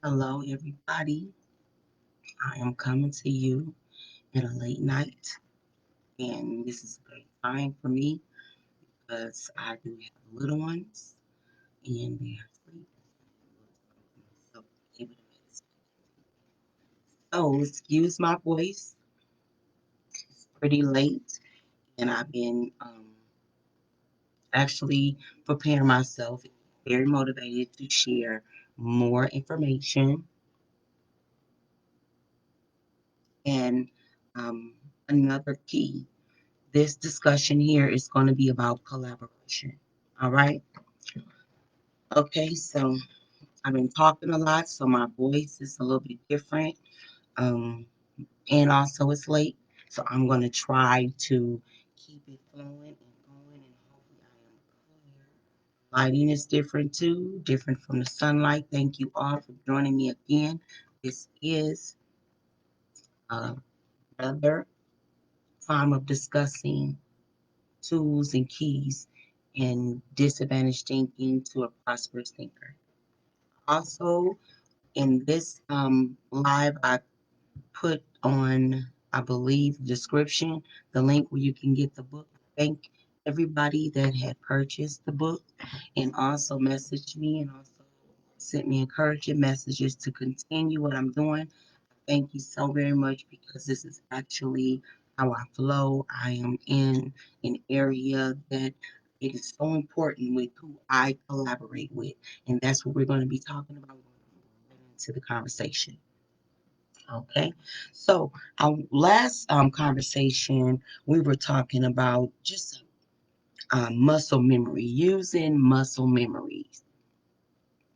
Hello, everybody. I am coming to you at a late night, and this is a great time for me because I do have little ones and they are asleep. So, able to meditate. Excuse my voice. It's pretty late, and I've been actually preparing myself, very motivated to share more information and um, another key. This discussion here is going to be about collaboration. All right. Okay. So I've been talking a lot, so my voice is a little bit different. Um, and also it's late. So I'm going to try to keep it flowing and going, and hopefully I am clear. Lighting is different too, different from the sunlight. Thank you all for joining me again. This is uh, another time of discussing tools and keys and disadvantaged thinking to a prosperous thinker. Also, in this live, I put on, I believe, the description, the link where you can get the book. Thank everybody that had purchased the book and also messaged me and also sent me encouraging messages to continue what I'm doing. Thank you so very much because this is actually how I flow. I am in an area that it is so important with who I collaborate with. And that's what we're going to be talking about into the conversation. Okay. So our last conversation, we were talking about just muscle memory, using muscle memories.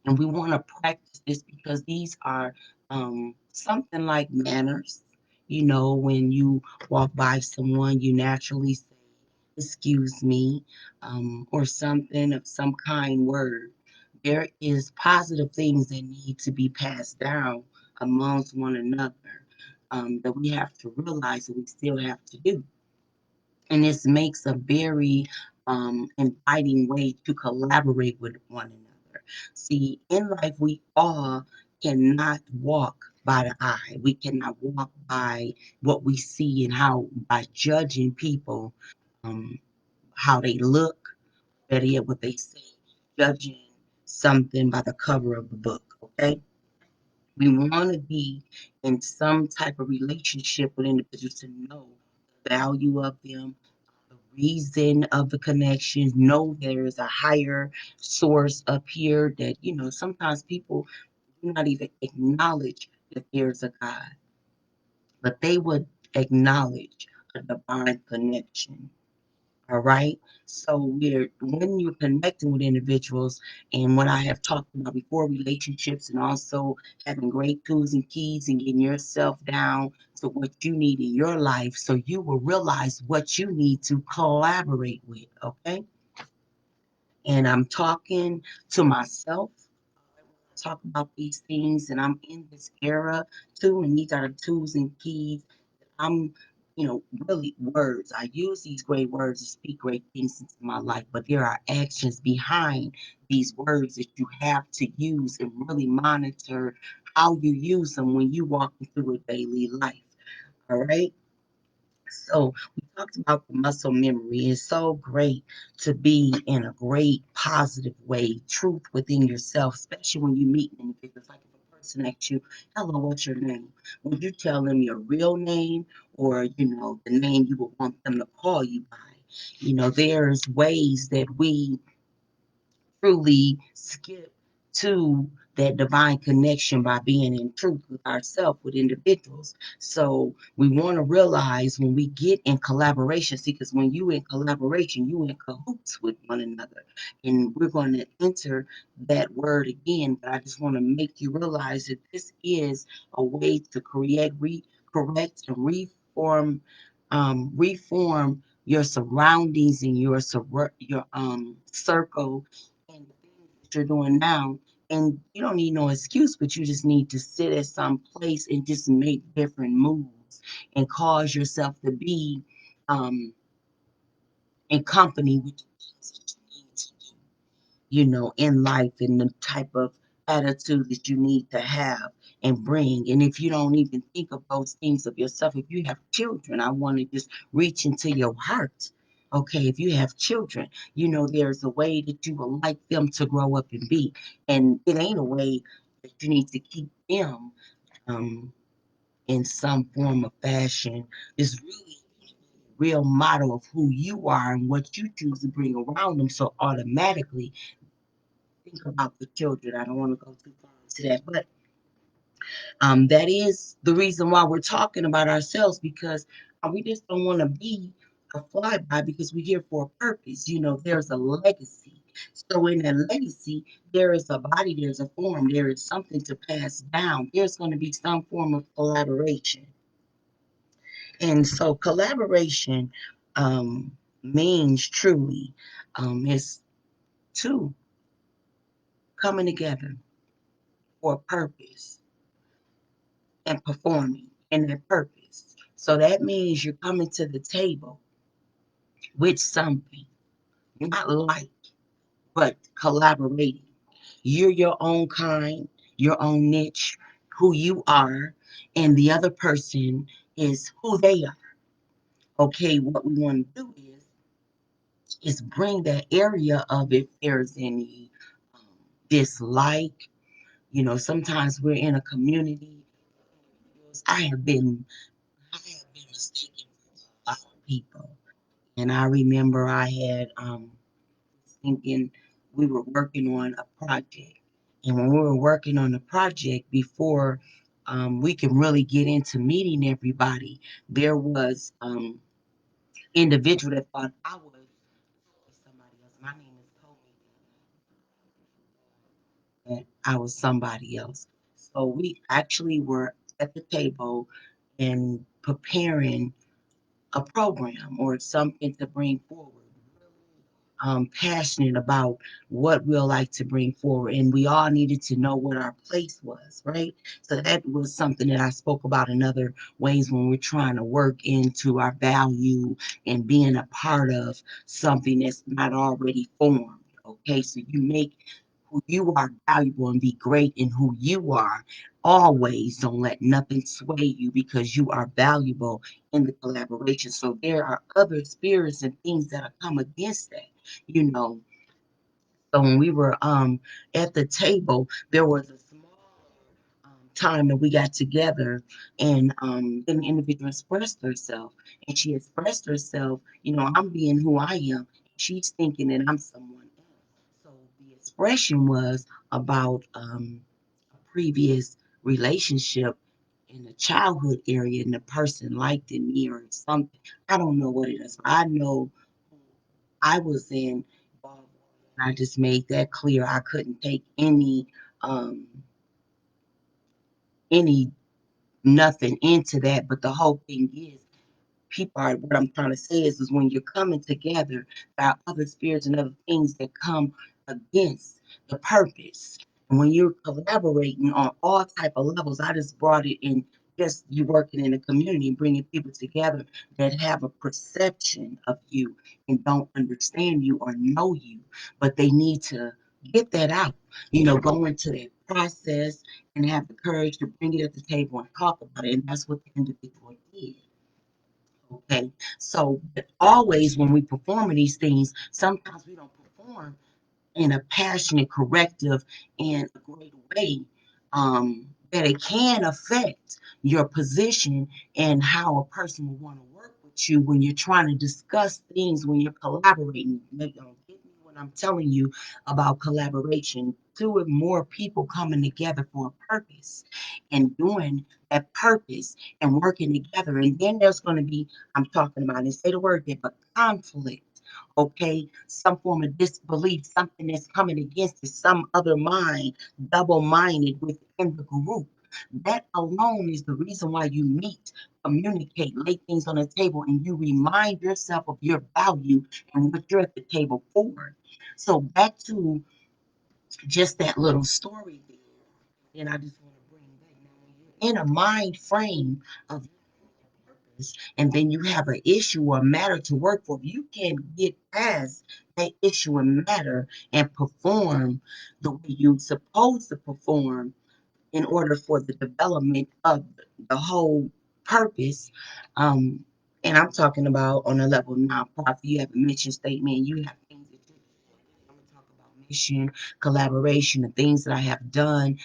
And we want to practice this because these are something like manners. When you walk by someone, you naturally say, excuse me, or something of some kind word. There is positive things that need to be passed down amongst one another that we have to realize that we still have to do. And this makes a very inviting way to collaborate with one another. See, in life, we all cannot walk by the eye. We cannot walk by what we see and how by judging people, um, how they look, better yet, what they say, judging something by the cover of the book. Okay, we want to be in some type of relationship with individuals to know the value of them, the reason of the connection, know there is a higher source up here that, sometimes people do not even acknowledge that there's a God, but they would acknowledge a divine connection. All right. So when you're connecting with individuals and what I have talked about before, relationships and also having great tools and keys and getting yourself down to what you need in your life so you will realize what you need to collaborate with. Okay. And I'm talking to myself. I want to talk about these things, and I'm in this era too, and these are the tools and keys that really words. I use these great words to speak great things into my life, but there are actions behind these words that you have to use and really monitor how you use them when you walk through a daily life. All right. So we talked about the muscle memory. It's so great to be in a great positive way, truth within yourself, especially when you meet individuals. Like if a person asks you, "Hello, what's your name?" When you tell them your real name or the name you would want them to call you by, there's ways that we truly skip to that divine connection by being in truth with ourselves, with individuals. So we want to realize when we get in collaboration, see, because when you in collaboration, you in cahoots with one another. And we're going to enter that word again, but I just want to make you realize that this is a way to correct and reform your surroundings and your circle and the things that you're doing now. And you don't need no excuse, but you just need to sit at some place and just make different moves and cause yourself to be um, in company with the things that you need to do, in life and the type of attitude that you need to have and bring. And if you don't even think of those things of yourself, if you have children, I want to just reach into your heart. Okay, if you have children, there's a way that you would like them to grow up and be. And it ain't a way that you need to keep them um, in some form of fashion. It's really real model of who you are and what you choose to bring around them. So automatically think about the children. I don't want to go too far into that, but that is the reason why we're talking about ourselves, because we just don't want to be a flyby, because we're here for a purpose. There's a legacy. So in that legacy, there is a body, there's a form, there is something to pass down. There's going to be some form of collaboration. And so collaboration means truly is two coming together for a purpose and performing in that purpose. So that means you're coming to the table with something, not like, but collaborating. You're your own kind, your own niche, who you are, and the other person is who they are. Okay, what we want to do is bring that area of, if there's any um, dislike. Sometimes we're in a community. I have been mistaken for a lot of people. And I remember I had thinking we were working on a project. And when we were working on the project, before we can really get into meeting everybody, there was individual that thought I was somebody else. My name is Comey, that I was somebody else. So we actually were at the table and preparing a program or something to bring forward. Passionate about what we'll like to bring forward, and we all needed to know what our place was, right? So that was something that I spoke about in other ways when we're trying to work into our value and being a part of something that's not already formed. Okay, so you make who you are valuable and be great in who you are. Always don't let nothing sway you, because you are valuable in the collaboration. So there are other spirits and things that come against that, you know. So when we were at the table, there was a small time that we got together, and then the individual expressed herself, and she expressed herself, I'm being who I am. She's thinking that I'm someone else. So the expression was about a previous relationship in the childhood area, and the person liked me or something. I don't know what it is. I know I was in, and I just made that clear. I couldn't take um any nothing into that. But the whole thing is, people are, what I'm trying to say is when you're coming together, there are other spirits and other things that come against the purpose. And when you're collaborating on all type of levels, I just brought it in, just you working in a community and bringing people together that have a perception of you and don't understand you or know you, but they need to get that out, go into that process and have the courage to bring it at the table and talk about it. And that's what the individual did. Okay, so but always when we perform these things, sometimes we don't perform in a passionate, corrective, and a great way, that it can affect your position and how a person will want to work with you when you're trying to discuss things, when you're collaborating. They don't get me when I'm telling you about collaboration. Two or more people coming together for a purpose and doing that purpose and working together. And then there's going to be, I'm talking about, and say the word there, but conflict. Okay, some form of disbelief, something that's coming against it, some other mind, double minded within the group. That alone is the reason why you meet, communicate, lay things on the table, and you remind yourself of your value and what you're at the table for. So, back to just that little story there, and I just want to bring back, now when you're in a mind frame of others, and then you have an issue or matter to work for, you can get past that issue and matter and perform the way you're supposed to perform in order for the development of the whole purpose. Um, and I'm talking about on a level nonprofit. You have a mission statement. You have things that you. I'm gonna talk about mission, collaboration, the things that I have done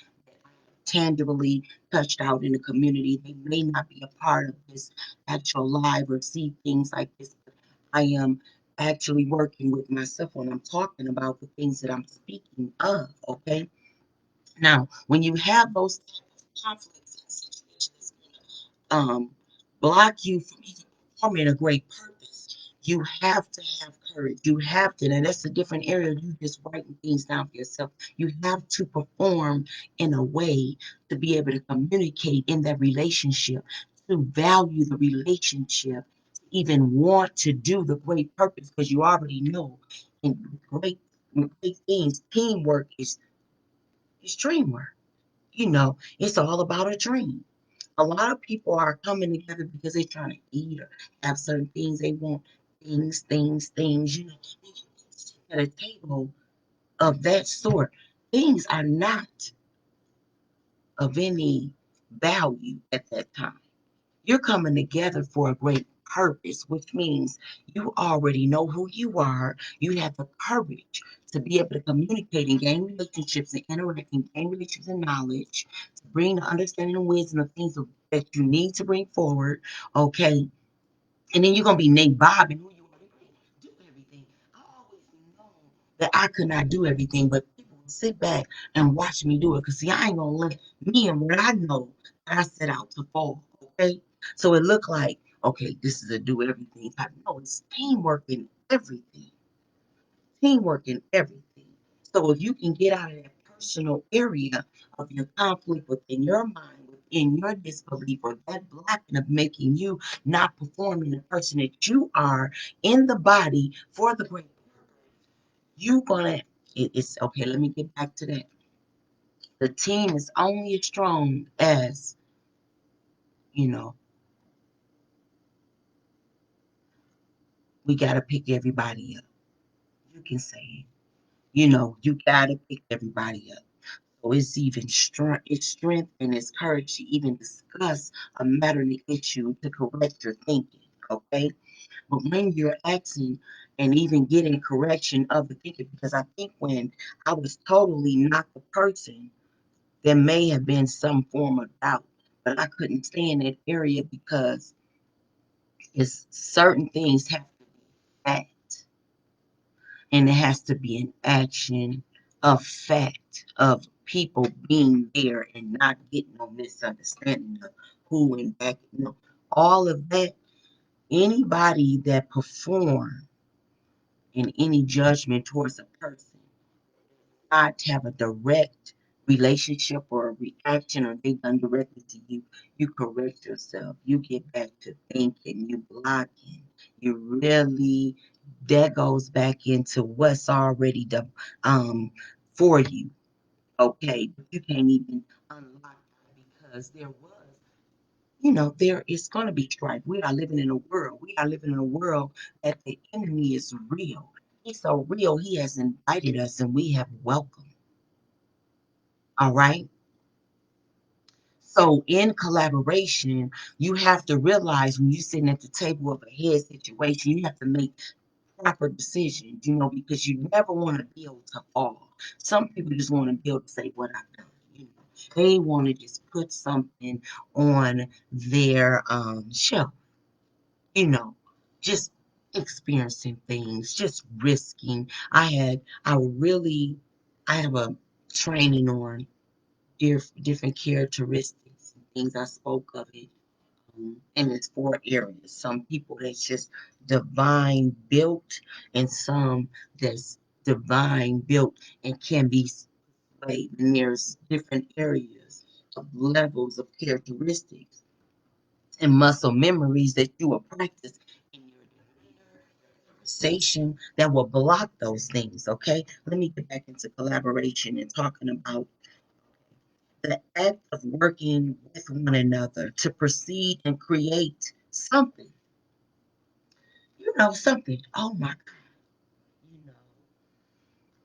tangibly touched out in the community. They may not be a part of this actual live or see things like this, but I am actually working with myself when I'm talking about the things that I'm speaking of. Okay. Now, when you have those conflicts and situations um, block you from even performing a great purpose. You have to have courage. You have to, and that's a different area. You just writing things down for yourself. You have to perform in a way to be able to communicate in that relationship, to value the relationship, to even want to do the great purpose because you already know in great things, teamwork is dreamwork. It's all about a dream. A lot of people are coming together because they're trying to eat or have certain things they want, things. At a table of that sort, things are not of any value at that time. You're coming together for a great purpose, which means you already know who you are. You have the courage to be able to communicate and gain relationships and interact and gain relationships and knowledge, to bring the understanding and wisdom of things that you need to bring forward. Okay. And then you're gonna be Nate Bob and who you are. You're gonna do everything. I always known that I could not do everything, but people will sit back and watch me do it. Cause see, I ain't gonna let me and what I know that I set out to fall. Okay. So it looked like, okay, this is a do everything type. No, it's teamwork in everything. Teamwork in everything. So if you can get out of that personal area of your conflict within your mind, within your disbelief, or that blocking of making you not performing the person that you are in the body for the great, you gonna it's okay. Let me get back to that. The team is only as strong as you know. We gotta pick everybody up. You can say it. You gotta pick everybody up. So it's even strength, it's strength and it's courage to even discuss a matter and issue to correct your thinking. Okay. But when you're asking and even getting correction of the thinking, because I think when I was totally not the person, there may have been some form of doubt, but I couldn't stay in that area because it's certain things have to be act and it has to be an action of fact of people being there and not getting no misunderstanding of who and back, all of that. Anybody that perform in any judgment towards a person not have a direct relationship or a reaction or they done directly to you, you correct yourself. You get back to thinking, you blocking, you really that goes back into what's already done for you. Okay. But you can't even unlock that because there was there is going to be strife. We are living in a world. We are living in a world that the enemy is real. He's so real. He has invited us and we have welcomed. All right. So in collaboration, you have to realize when you're sitting at the table of a head situation, you have to make proper decisions, because you never want to build to fall. Some people just want to build to say what I've done. They want to just put something on their shelf, you know, just experiencing things, just risking. I have a training on different characteristics and things. I spoke of it, and it's 4 areas. Some people that's just divine built, and some that's divine built and can be swayed. And there's different areas of levels of characteristics and muscle memories that you will practice in your conversation that will block those things. Okay, let me get back into collaboration and talking about the act of working with one another to proceed and create something, something. Oh my God, you know,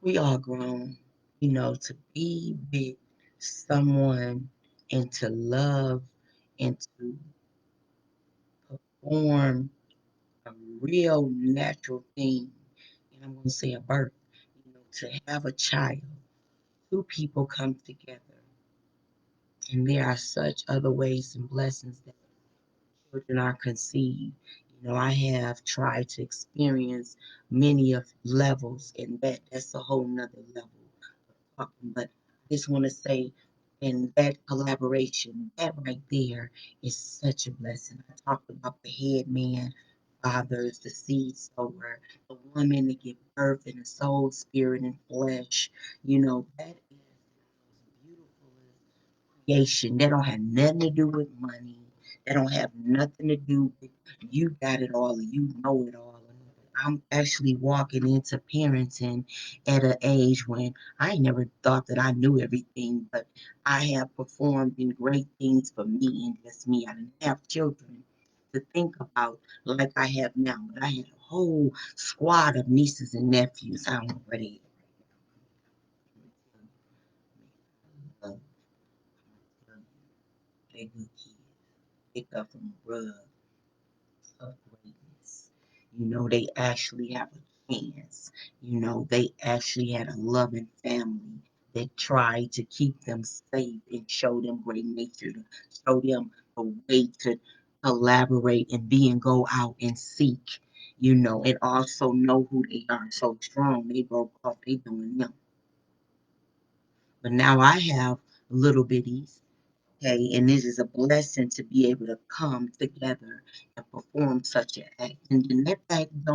we all grown, to be with someone and to love and to perform a real natural thing. And I'm going to say a birth, to have a child. Two people come together. And there are such other ways and blessings that children are conceived. I have tried to experience many of levels, and that's a whole nother level of talking. But I just want to say, in that collaboration, that right there is such a blessing. I talked about the head man, fathers, the seed sower, the woman that give birth in the soul, spirit, and flesh. That is beautiful creation. That don't have nothing to do with money. That don't have nothing to do with you got it all or you know it all. I'm actually walking into parenting at an age when I never thought that I knew everything, but I have performed in great things for me and just me. I didn't have children to think about like I have now, but I had a whole squad of nieces and nephews. I don't know where they are. They good kids. Pick up from a rug of greatness. They actually have a chance. They actually had a loving family that tried to keep them safe and show them great nature, to show them a way to collaborate and be and go out and seek, and also know who they are so strong. They broke off, they doing them. But now I have little bitties. Okay, and it is a blessing to be able to come together and perform such an act. And then that act it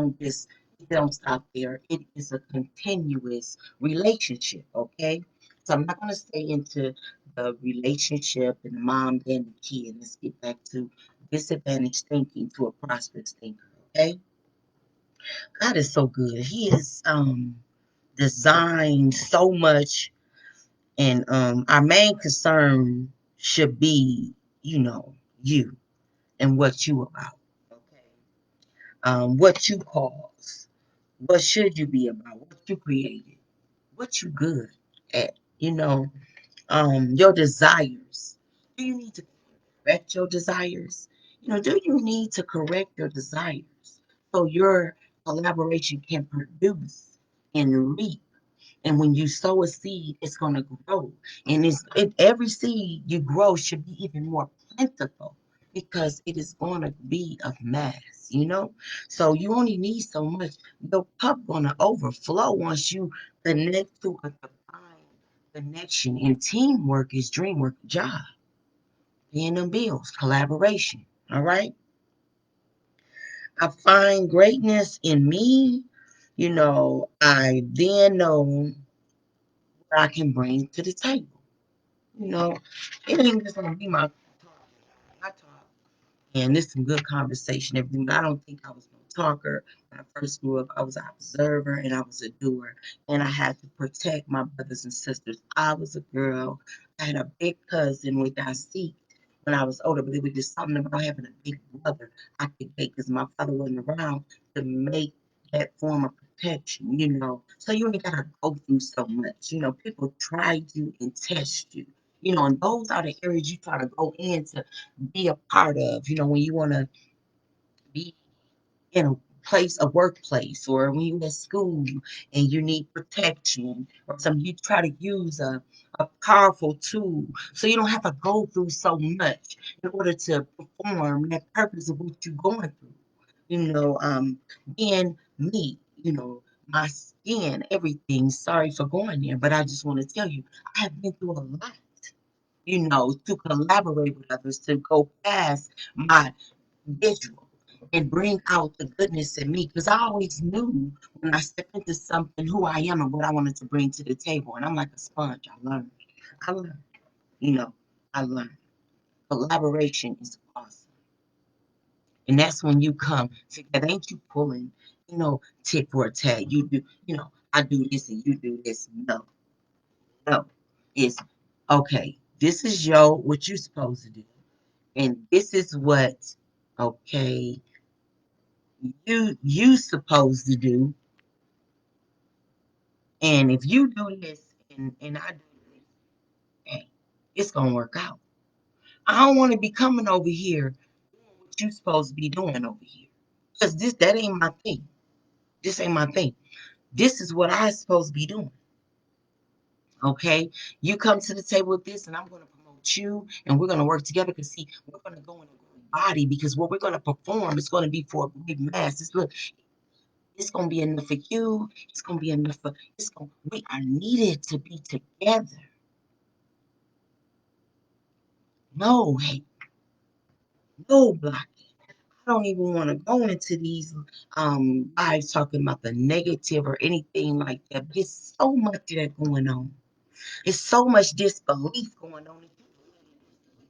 don't stop there. It is a continuous relationship, okay? So I'm not gonna stay into the relationship and the mom and the kid. Let's get back to disadvantaged thinking to a prosperous thinker, okay? God is so good. He is designed so much, and our main concern should be, you know, you and what you about. Okay. What you cause. What should you be about? What you created. What you good at. Your desires. Do you need to correct your desires? Do you need to correct your desires so your collaboration can produce and reap? And when you sow a seed, it's going to grow. And every seed you grow should be even more plentiful because it is going to be of mass. So you only need so much. Your cup going to overflow once you connect to a divine connection. And teamwork is dream work, job, paying them bills, collaboration. All right. I find greatness in me. I then know what I can bring to the table. You know, it ain't just gonna be my talk. I talk, and this is some good conversation. Everything. But I don't think I was no talker when I first grew up. I was an observer and I was a doer, and I had to protect my brothers and sisters. I was a girl. I had a big cousin which I seeked when I was older, but it was just something about having a big brother I could take because my father wasn't around to make that form of protection. So you ain't gotta go through so much. People try you and test you. And those are the areas you try to go in to be a part of, when you want to be in a place, a workplace, or when you're at school and you need protection or something, you try to use a powerful tool so you don't have to go through so much in order to perform that purpose of what you're going through. Being me, my skin, everything. Sorry for going there, but I just want to tell you, I have been through a lot, to collaborate with others, to go past my visual and bring out the goodness in me. Because I always knew when I stepped into something who I am and what I wanted to bring to the table. And I'm like a sponge. I learned, you know, I learned. Collaboration is awesome. And that's when you come together. Ain't you pulling, tit for a tat. You do, I do this and you do this. No, no. It's okay. This is what you're supposed to do. And this is what okay, you supposed to do, and if you do this and I do this, hey, it's gonna work out. I don't want to be coming over here doing what you supposed to be doing over here. Because that ain't my thing. This ain't my thing. This is what I supposed to be doing. Okay? You come to the table with this, and I'm gonna promote you, and we're gonna work together because see, we're gonna go in a great body because what we're gonna perform is gonna be for a big mass. Look, it's gonna be enough for you, it's gonna be enough for we are needed to be together. No hate, no blocking. I don't even want to go into these lives talking about the negative or anything like that. But it's so much of that going on. It's so much disbelief going on. If you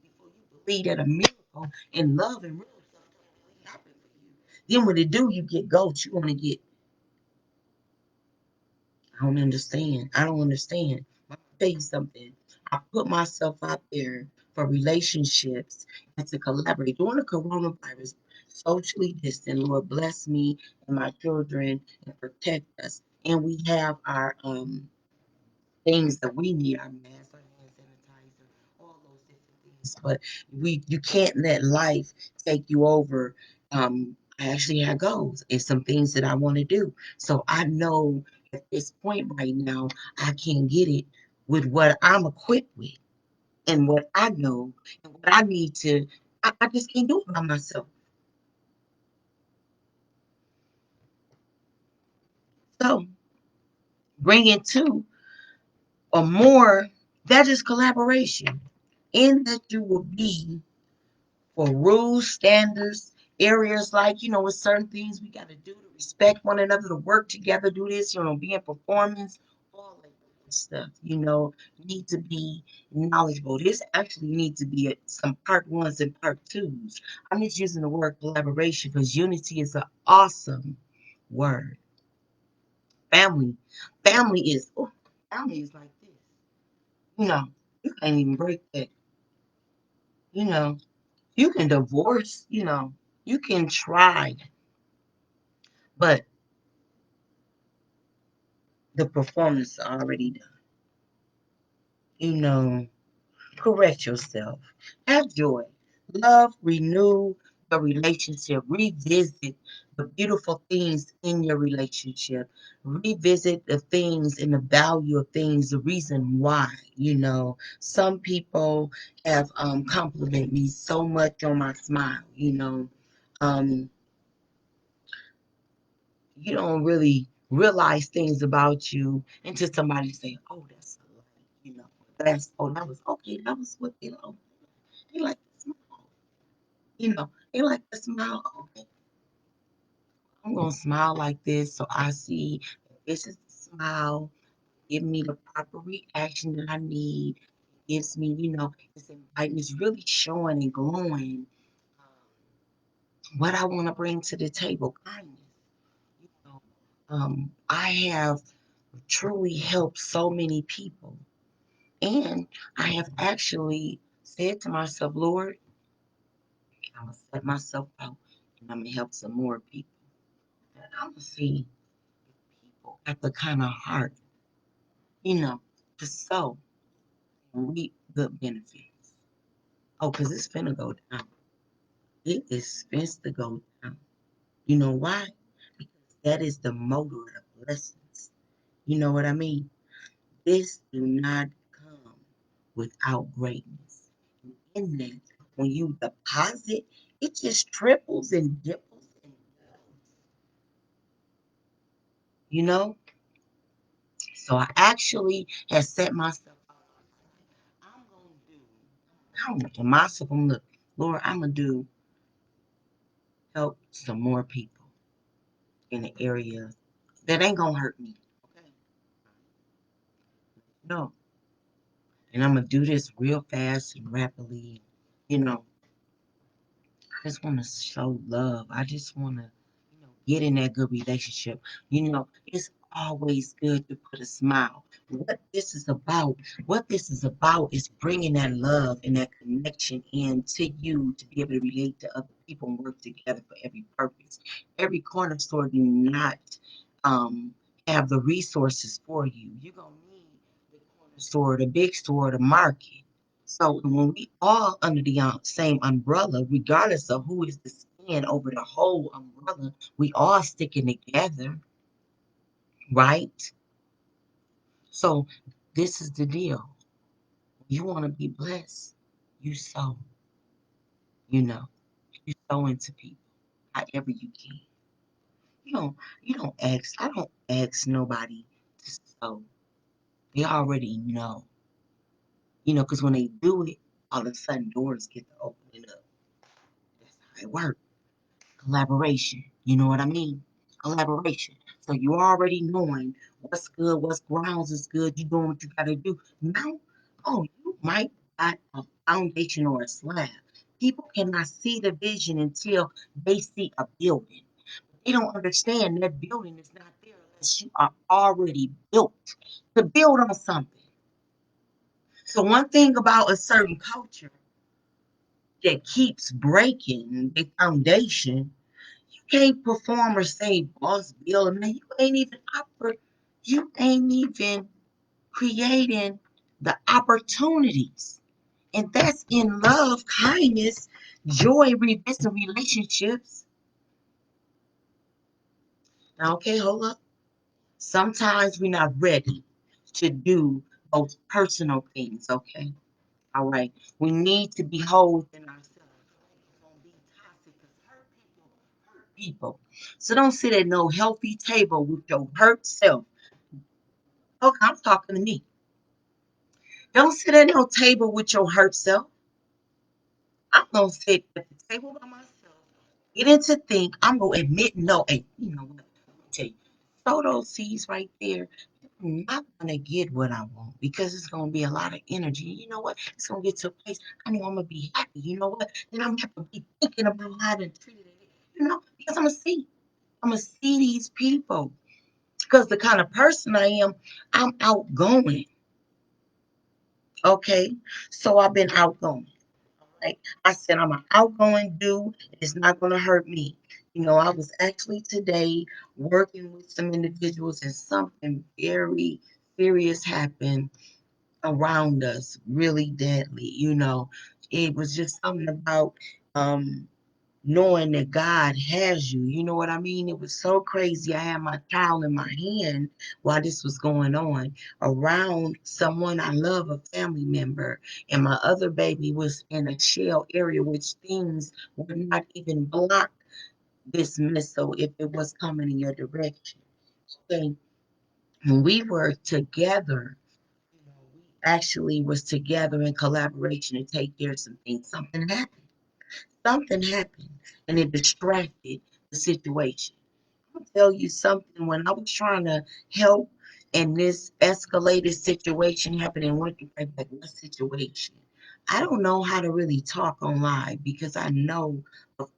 before you believe that a miracle and love and real stuff really happen for you, then when it do, you get ghosts. You want to get. I don't understand. I don't understand. I'll tell you something. I put myself out there for relationships and to collaborate. During the coronavirus, socially distant, Lord bless me and my children and protect us. And we have our things that we need, our masks, our hand sanitizer, all those different things. But you can't let life take you over. I actually have goals and some things that I want to do. So I know at this point right now, I can get it with what I'm equipped with and what I know and what I need to. I just can't do it by myself. So bring it to a more that is collaboration in that you will be for rules, standards, areas like, with certain things we got to do to respect one another, to work together, do this, be in performance, all of that stuff, need to be knowledgeable. This actually needs to be some part ones and part twos. I'm just using the word collaboration because unity is an awesome word. Family. Family is, oh, family is like this. You know, you can't even break that. You know, you can divorce, you can try, but the performance already done. You know, correct yourself. Have joy. Love, renew your relationship. Revisit the beautiful things in your relationship. Revisit the things and the value of things, the reason why. Some people have complimented me so much on my smile. Um, you don't really realize things about you until somebody say, "Oh, that's a light," that was okay. That was what they like the smile. They like the smile. Okay, I'm gonna smile like this, so I see that this is the smile. Give me the proper reaction that I need. It gives me, it's inviting. It's really showing and glowing what I want to bring to the table. Kindness. You know, I have truly helped so many people. And I have actually said to myself, Lord, I'm going to set myself out and I'm going to help some more people. And I'm going to see if people got the kind of heart, to sow and reap good benefits. Oh, because it's finna go down. It is supposed to go down. You know why? Because that is the motor of the blessings. You know what I mean? This do not come without greatness. In that, when you deposit, it just triples and dimples and you know. So I actually have set myself out. I'm gonna do. I'm gonna myself. I'm look, Lord. I'm gonna do help some more people in the area that ain't gonna hurt me. Okay, no, and I'm gonna do this real fast and rapidly. You know, I just want to show love. I just want to, get in that good relationship. It's always good to put a smile. What this is about is bringing that love and that connection in to you to be able to relate to other people and work together for every purpose. Every corner store do not um, have the resources for you. You're gonna need the corner store, the big store, the market. So when we all under the same umbrella, regardless of who is the skin over the whole umbrella, we all sticking together, right? So this is the deal. You want to be blessed, you sow, you know, you sow into people however you can. You don't you don't ask, I don't ask nobody to sow. They already know. Because when they do it, all of a sudden doors get to opening up. That's how it works. Collaboration. You know what I mean? Collaboration. So you already knowing what's good, what's grounds is good, you doing what you gotta do. Now, oh, you might got a foundation or a slab. People cannot see the vision until they see a building. They don't understand that building is not there unless you are already built to build on something. So one thing about a certain culture that keeps breaking the foundation, you can't perform or say boss bill, man. You ain't even creating the opportunities. And that's in love, kindness, joy, revisit relationships. Now, okay, hold up. Sometimes we're not ready to do those personal things, okay? All right. We need to be whole within ourselves. Don't be toxic because hurt people. So don't sit at no healthy table with your hurt self. Okay, I'm talking to me. Don't sit at no table with your hurt self. I'm gonna sit at the table by myself. Get into think. I'm gonna admit no. And you know what? Let me tell you, sow those seeds right there. I'm not gonna get what I want because it's gonna be a lot of energy. You know what? It's gonna get to a place I know I'm gonna be happy. You know what? Then I'm gonna have to be thinking about how to treat it. Because I'm gonna see these people. Because the kind of person I am, I'm outgoing. Okay, so I've been outgoing. Like I said, I'm an outgoing dude. It's not going to hurt me. I was actually today working with some individuals and something very serious happened around us, really deadly. It was just something about um, knowing that God has you. You know what I mean? It was so crazy. I had my child in my hand while this was going on around someone I love, a family member, and my other baby was in a shell area, which things would not even block this missile if it was coming in your direction. So when we were together, we actually was together in collaboration to take care of some things. Something happened and it distracted the situation. I'll tell you something. When I was trying to help and this escalated situation happened and went through like what situation? I don't know how to really talk on live because I know of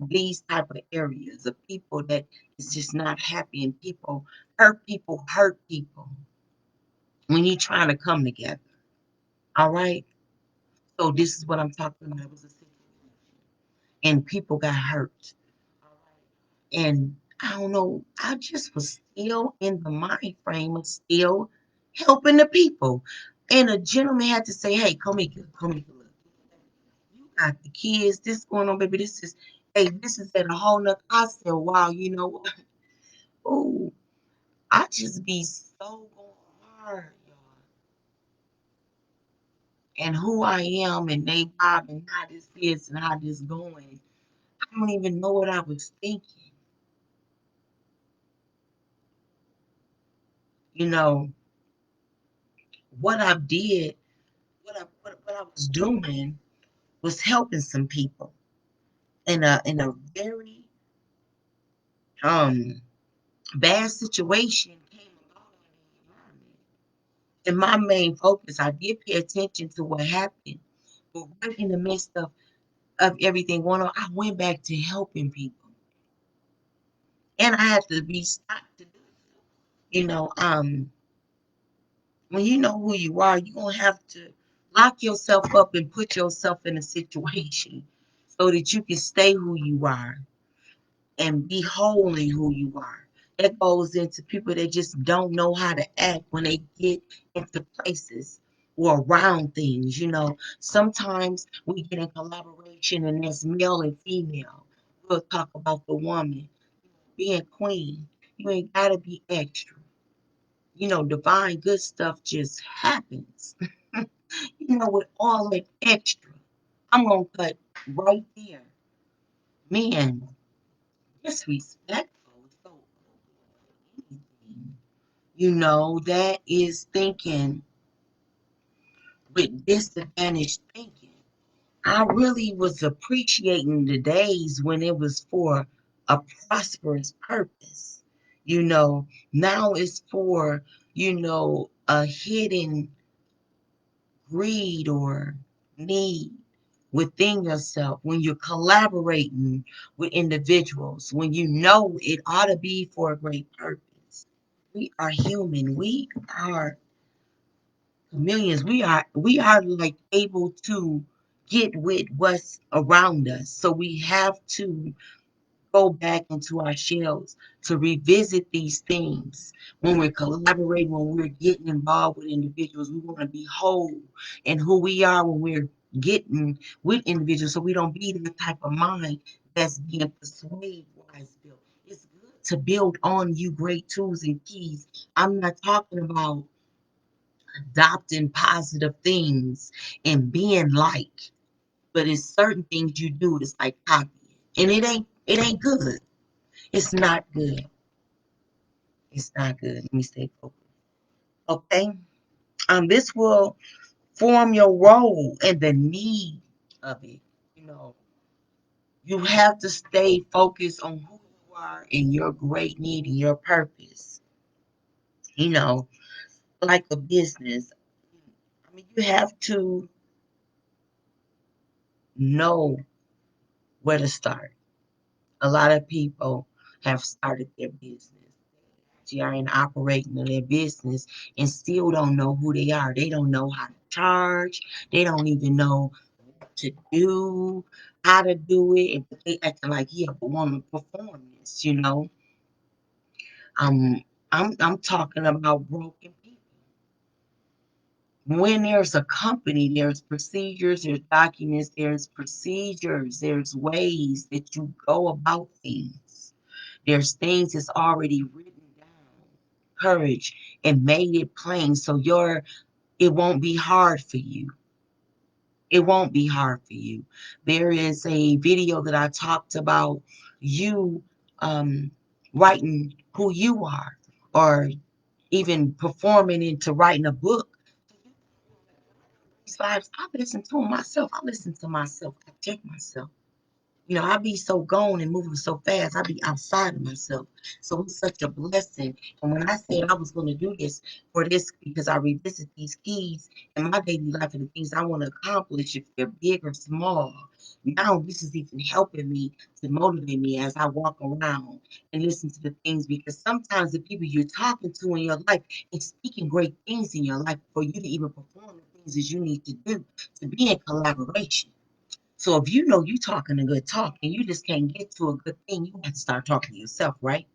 these type of areas of people that is just not happy and people hurt people when you're trying to come together. All right. So this is what I'm talking about. It was a situation and people got hurt. And I don't know, I just was still in the mind frame of still helping the people. And a gentleman had to say, hey, come here, come here. Look. You got the kids, this going on, baby. This is at a whole nother. I said, wow, you know what? Oh, I just be so going hard, y'all. And who I am and they vibe and how this is and how this going. I don't even know what I was thinking. You know, what I did, what I was doing was helping some people in a very um bad situation came about in the environment. And my main focus, I did pay attention to what happened, but right in the midst of everything going on, I went back to helping people, and I had to be stopped to do so. When you know who you are, you're gonna have to lock yourself up and put yourself in a situation so that you can stay who you are and be whole in who you are. That goes into people that just don't know how to act when they get into places or around things. Sometimes we get in collaboration and there's male and female. We'll talk about the woman being queen. You ain't gotta be extra. Divine good stuff just happens. With all that extra. I'm gonna cut right there. Man, disrespectful. So anything. That is thinking with disadvantaged thinking. I really was appreciating the days when it was for a prosperous purpose. Now it's for, a hidden greed or need within yourself when you're collaborating with individuals, when you know it ought to be for a great purpose. We are human. We are chameleons. We are like able to get with what's around us. So we have to go back into our shells to revisit these things. When we're collaborating, when we're getting involved with individuals, we want to be whole in who we are when we're getting with individuals so we don't be the type of mind that's being persuaded wise built. It's good to build on you great tools and keys. I'm not talking about adopting positive things and being like, but it's certain things you do that's like copying. And it ain't good. It's not good. It's not good. Let me stay focused. Okay. This will form your role and the need of it. You know, you have to stay focused on who you are and your great need and your purpose. You know, like a business. I mean, you have to know where to start. A lot of people have started their business. They are in operating in their business and still don't know who they are. They don't know how to charge. They don't even know what to do, how to do it. And they acting like, yeah, but woman, perform this. Um, I'm talking about broken people. When there's a company, there's procedures, there's documents, there's procedures, there's ways that you go about things. There's things that's already written down, courage, and made it plain so it won't be hard for you. It won't be hard for you. There is a video that I talked about you writing who you are, or even performing into writing a book. These lives, I listen to them myself. I listen to myself. I check myself. I be so gone and moving so fast. I be outside of myself. So it's such a blessing. And when I said I was going to do this because I revisit these keys in my daily life and the things I want to accomplish, if they're big or small, now this is even helping me to motivate me as I walk around and listen to the things, because sometimes the people you're talking to in your life is speaking great things in your life for you to even perform the things that you need to do to be in collaboration. So if you know you're talking a good talk and you just can't get to a good thing, you have to start talking to yourself, right?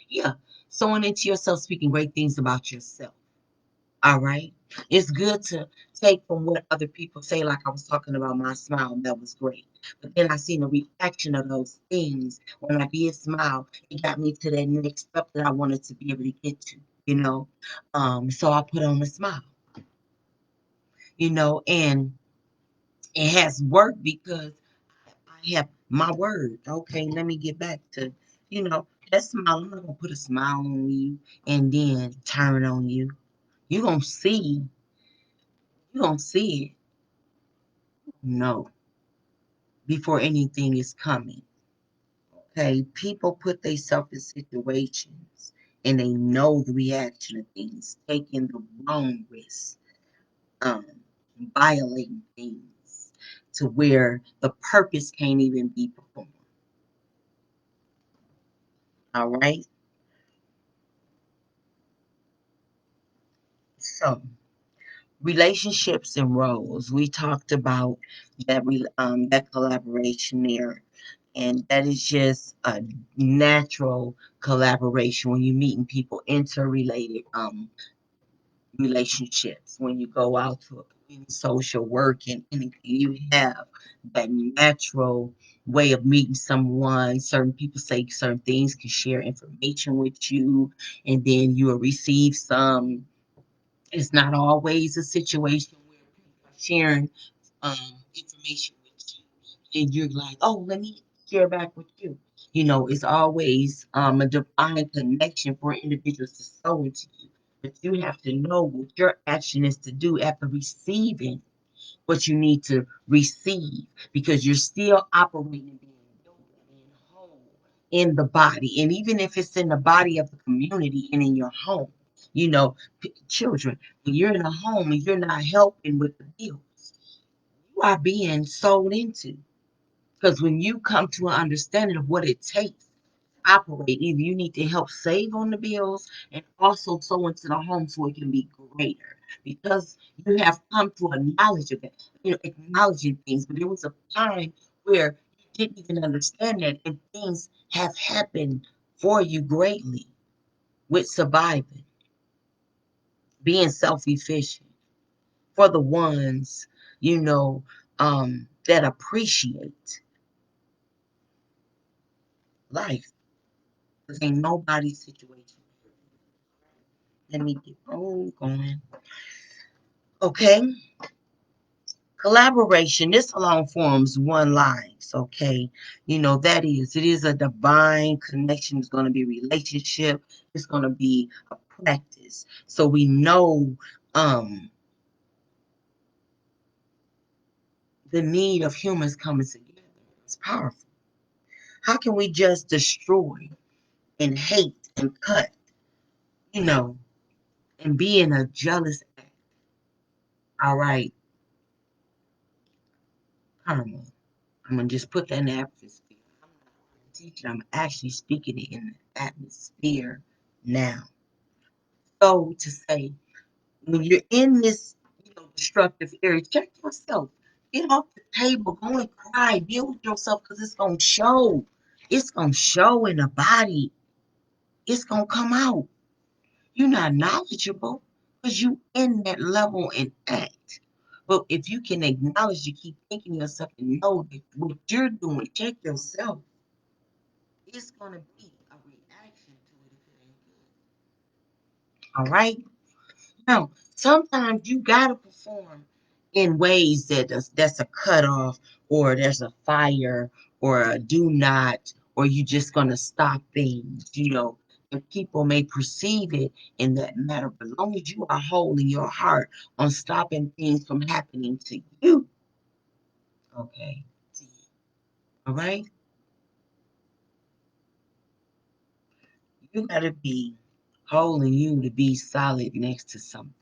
Yeah. Sowing into yourself, speaking great things about yourself. All right. It's good to take from what other people say, like I was talking about my smile, that was great. But then I seen the reaction of those things. When I did smile, it got me to that next step that I wanted to be able to get to, you know. So I put on a smile, and it has worked because I have my word. Okay, let me get back to, that smile. I'm not gonna put a smile on you and then turn on you. You gonna see, you gonna see it. No, before anything is coming. Okay, people put themselves in situations and they know the reaction of things, taking the wrong risks, um, violating things to where the purpose can't even be performed. All right. So relationships and roles. We talked about that collaboration there, and that is just a natural collaboration when you're meeting people, interrelated relationships. When you go out to a community, social work, and anything, you have that natural way of meeting someone. Certain people say certain things, can share information with you, and then you will receive some. It's not always a situation where people are sharing um, information with you, and you're like, "Oh, let me share back with you." It's always a divine connection for individuals to sow into you. But you have to know what your action is to do after receiving what you need to receive, because you're still operating and being built, being whole in the body. And even if it's in the body of the community and in your home, you know, children, when you're in a home and you're not helping with the bills, you are being sold into. Because when you come to an understanding of what it takes to operate, either you need to help save on the bills and also sow into the home so it can be greater. Because you have come to a knowledge of it, acknowledging things. But there was a time where you didn't even understand that, and things have happened for you greatly with surviving, being self efficient for the ones, that appreciate life. Because ain't nobody's situation. Let me get on going. Okay. Collaboration. This alone forms one line. Okay. It is a divine connection. It's going to be relationship. It's going to be a practice. So we know um the need of humans coming together. It's powerful. How can we just destroy and hate and cut, you know, and be in a jealous act? All right, karma. I'm gonna just put that in the atmosphere. I'm not teaching. I'm actually speaking it in the atmosphere now. So to say, when you're in this, destructive area, check yourself. Get off the table. Go and cry. Deal with yourself, because it's gonna show. It's gonna show in the body. It's gonna come out. You're not knowledgeable because you in that level and act. But if you can acknowledge, you keep thinking yourself and know that what you're doing, check yourself. It's gonna be a reaction to it if it ain't good. All right. Now, sometimes you gotta perform in ways that's a cutoff, or there's a fire, or a do not, or you just gonna stop things. And people may perceive it in that matter, but as long as you are whole in your heart on stopping things from happening to you, okay. All right, you gotta be whole in you to be solid next to something.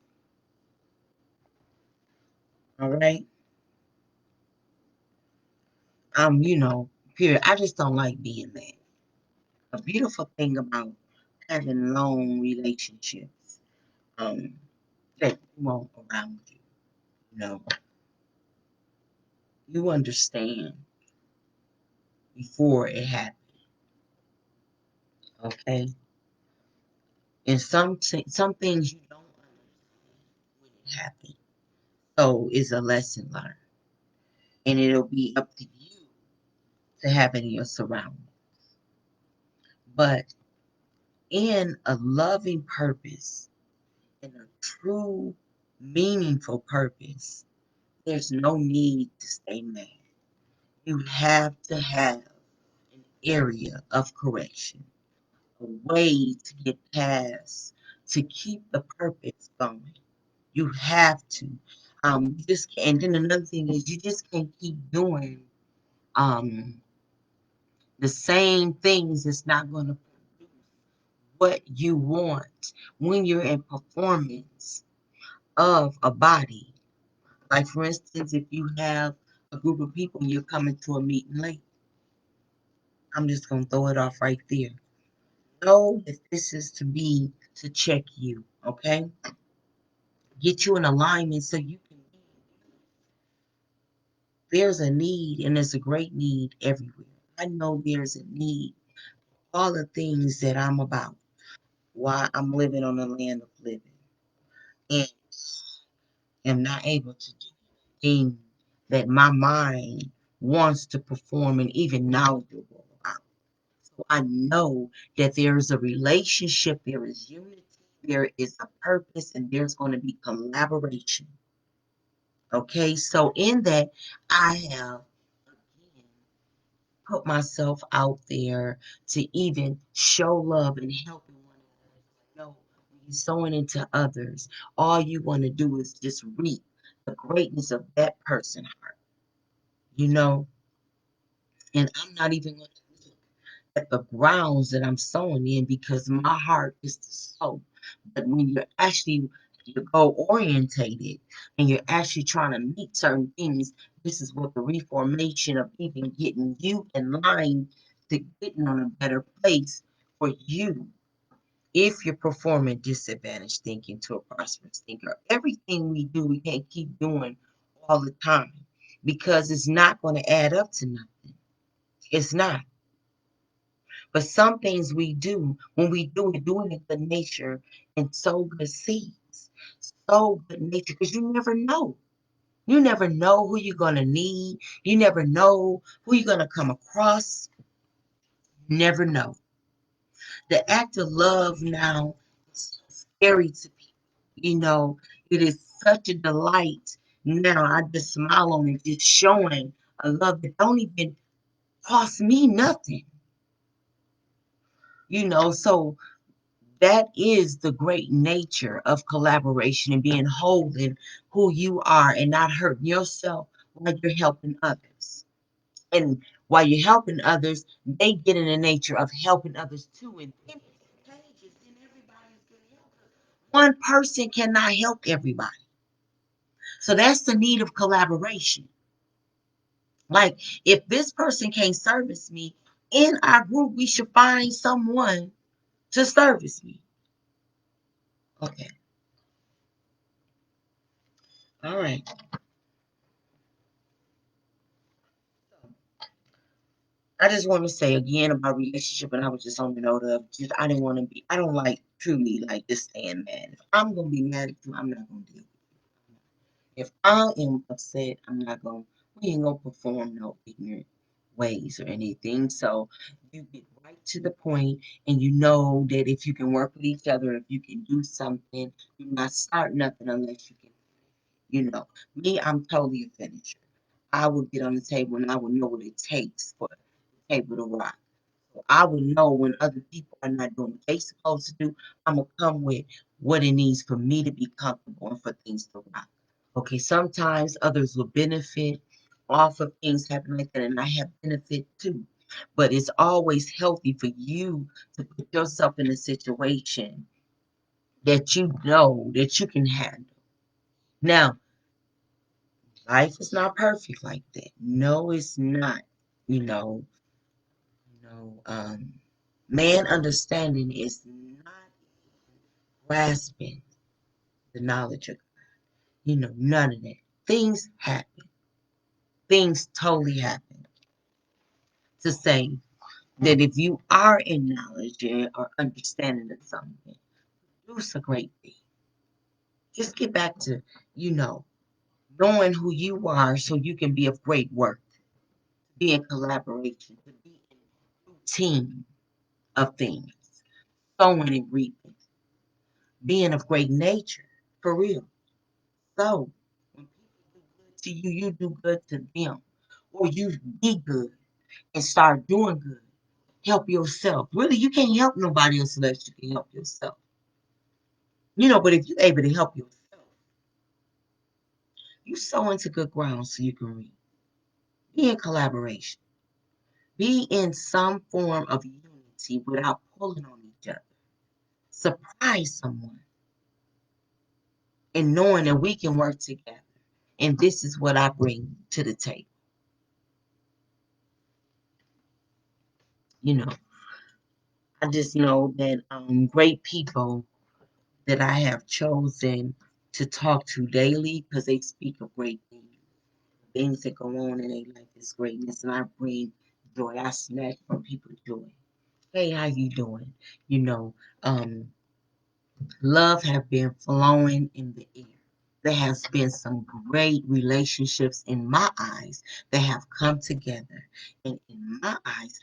All right. Period. I just don't like being mad. A beautiful thing about having long relationships, um, that won't around you. You know, you understand before it happened. Okay, and some things you don't understand when it happened. So it's a lesson learned, and it'll be up to you to have it in your surroundings. But in a loving purpose, in a true, meaningful purpose, there's no need to stay mad. You have to have an area of correction, a way to get past, to keep the purpose going. You have to. You just can't. And then another thing is, you just can't keep doing um, the same things. It's not going to produce what you want when you're in performance of a body. Like, for instance, if you have a group of people and you're coming to a meeting late, I'm just going to throw it off right there. Know that this is to check you, okay? get you in alignment so you can be. There's a need, and there's a great need everywhere. I know there's a need. All the things that I'm about, why I'm living on the land of living, and am not able to do things that my mind wants to perform and even knowledgeable about. So I know that there is a relationship, there is unity, there is a purpose, and there's going to be collaboration. Okay, so in that, I have again put myself out there to even show love and helping one another. No, when you're sowing into others, all you want to do is just reap the greatness of that person's heart, you know. And I'm not even going to look at the grounds that I'm sowing in because my heart is to sow. But when you're actually you go orientated and you're actually trying to meet certain things, this is what the reformation of even getting you in line to getting on a better place for you. If you're performing disadvantaged thinking to a prosperous thinker, everything we do, we can't keep doing all the time because it's not going to add up to nothing. It's not. But some things we do, when we do it, doing it the nature and sow good seeds. Sow good nature, because you never know. You never know who you're going to need. You never know who you're going to come across. Never know. The act of love now is scary to people. You know, it is such a delight. Now I just smile on it, just showing a love that don't even cost me nothing. So that is the great nature of collaboration and being whole in who you are and not hurting yourself while you're helping others. And while you're helping others, they get in the nature of helping others too. And then it contagious, and everybody's getting helped. One person cannot help everybody. So that's the need of collaboration. Like if this person can't service me, in our group, we should find someone to service me. Okay. All right. I just want to say again about relationship, and I was just on the note of just I didn't want to be. I don't like truly like just staying mad. If I'm gonna be mad at you, I'm not gonna deal with you. If I am upset, I'm not gonna. We ain't gonna perform no ignorant ways or anything. So you get right to the point, and you know that if you can work with each other, if you can do something, do not start nothing unless you can. Me, I'm totally a finisher. I will get on the table and I will know what it takes for the table to rock. So I will know when other people are not doing what they supposed to do. I'm gonna come with what it needs for me to be comfortable and for things to rock. Okay, sometimes others will benefit off of things happening like that, and I have benefit too. But it's always healthy for you to put yourself in a situation that you know that you can handle. Now, life is not perfect like that. No, it's not. You know, man understanding is not grasping the knowledge of, none of that. Things happen. Things totally happen. To say that if you are in knowledge or understanding of something, do a great thing. Just get back to, you know, knowing who you are so you can be of great work, be in collaboration, to be in routine of things, sowing and reaping, being of great nature, for real. So when people do good to you, you do good to them. Or you be good and start doing good. Help yourself. Really, you can't help nobody else unless you can help yourself. But if you're able to help yourself, you sow into good ground so you can reap. Be in collaboration. Be in some form of unity without pulling on each other. Surprise someone and knowing that we can work together. And this is what I bring to the table. You know, I just know that great people that I have chosen. to talk to daily because they speak of great things. Things that go on in their life is greatness, and I bring joy. I snatch from people joy. Hey, how you doing? You know, um, love have been flowing in the air. There has been some great relationships in my eyes that have come together. And in my eyes,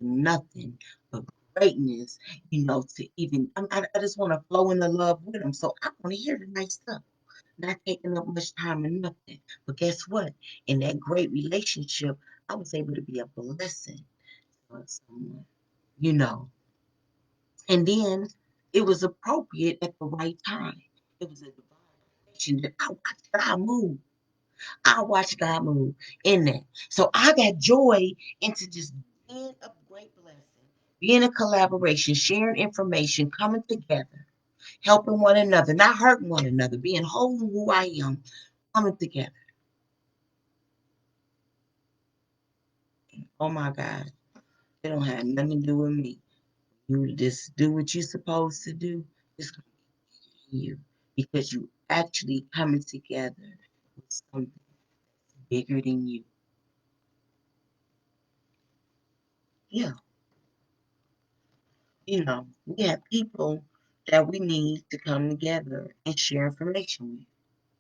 nothing but greatness, to even, I just want to flow in the love with them. So I want to hear the nice stuff, not taking up much time and nothing. But guess what? In that great relationship, I was able to be a blessing to someone, you know. And then it was appropriate at the right time. It was a divine connection that I watched God move. I watched God move in that. So I got joy into just being a great blessing, being a collaboration, sharing information, coming together, helping one another, not hurting one another, being whole in who I am, coming together. Oh my God. It don't have nothing to do with me. You just do what you're supposed to do. It's gonna be you because you actually coming together with something bigger than you. Yeah, we have people that we need to come together and share information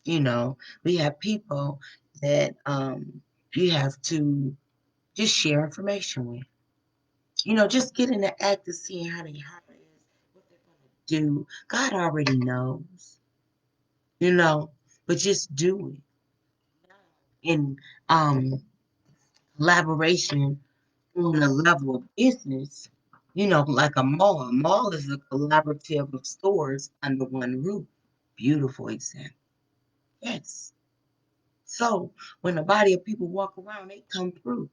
with. We have people that you have to just share information with. Just get in the act of seeing how their heart is, what they're gonna do. God already knows, you know, but just do it. In collaboration on a level of business, like a mall. A mall is a collaborative of stores under one roof. Beautiful example. Yes. So when a body of people walk around, they come through.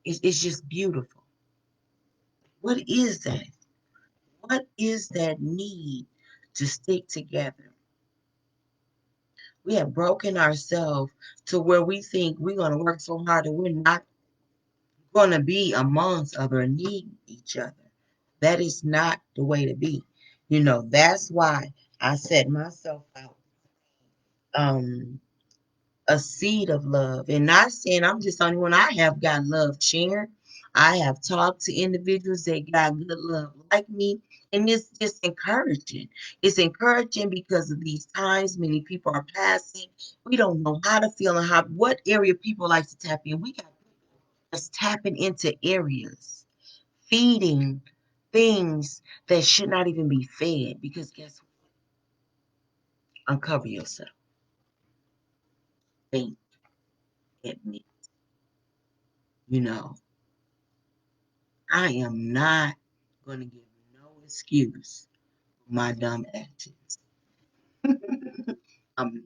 It's just beautiful. What is that? What is that need to stick together? We have broken ourselves to where we think we're going to work so hard and we're not going to be amongst other and need each other. That is not the way to be. That's why I set myself out um a seed of love. And not saying I'm just the only one. I have got love sharing. I have talked to individuals that got good love like me. And it's just encouraging. It's encouraging because of these times many people are passing. We don't know how to feel and what area people like to tap in. We got people that's tapping into areas, feeding things that should not even be fed. Because guess what? Uncover yourself. Think, admit, you know. I am not going to give no excuse for my dumb actions. I'm,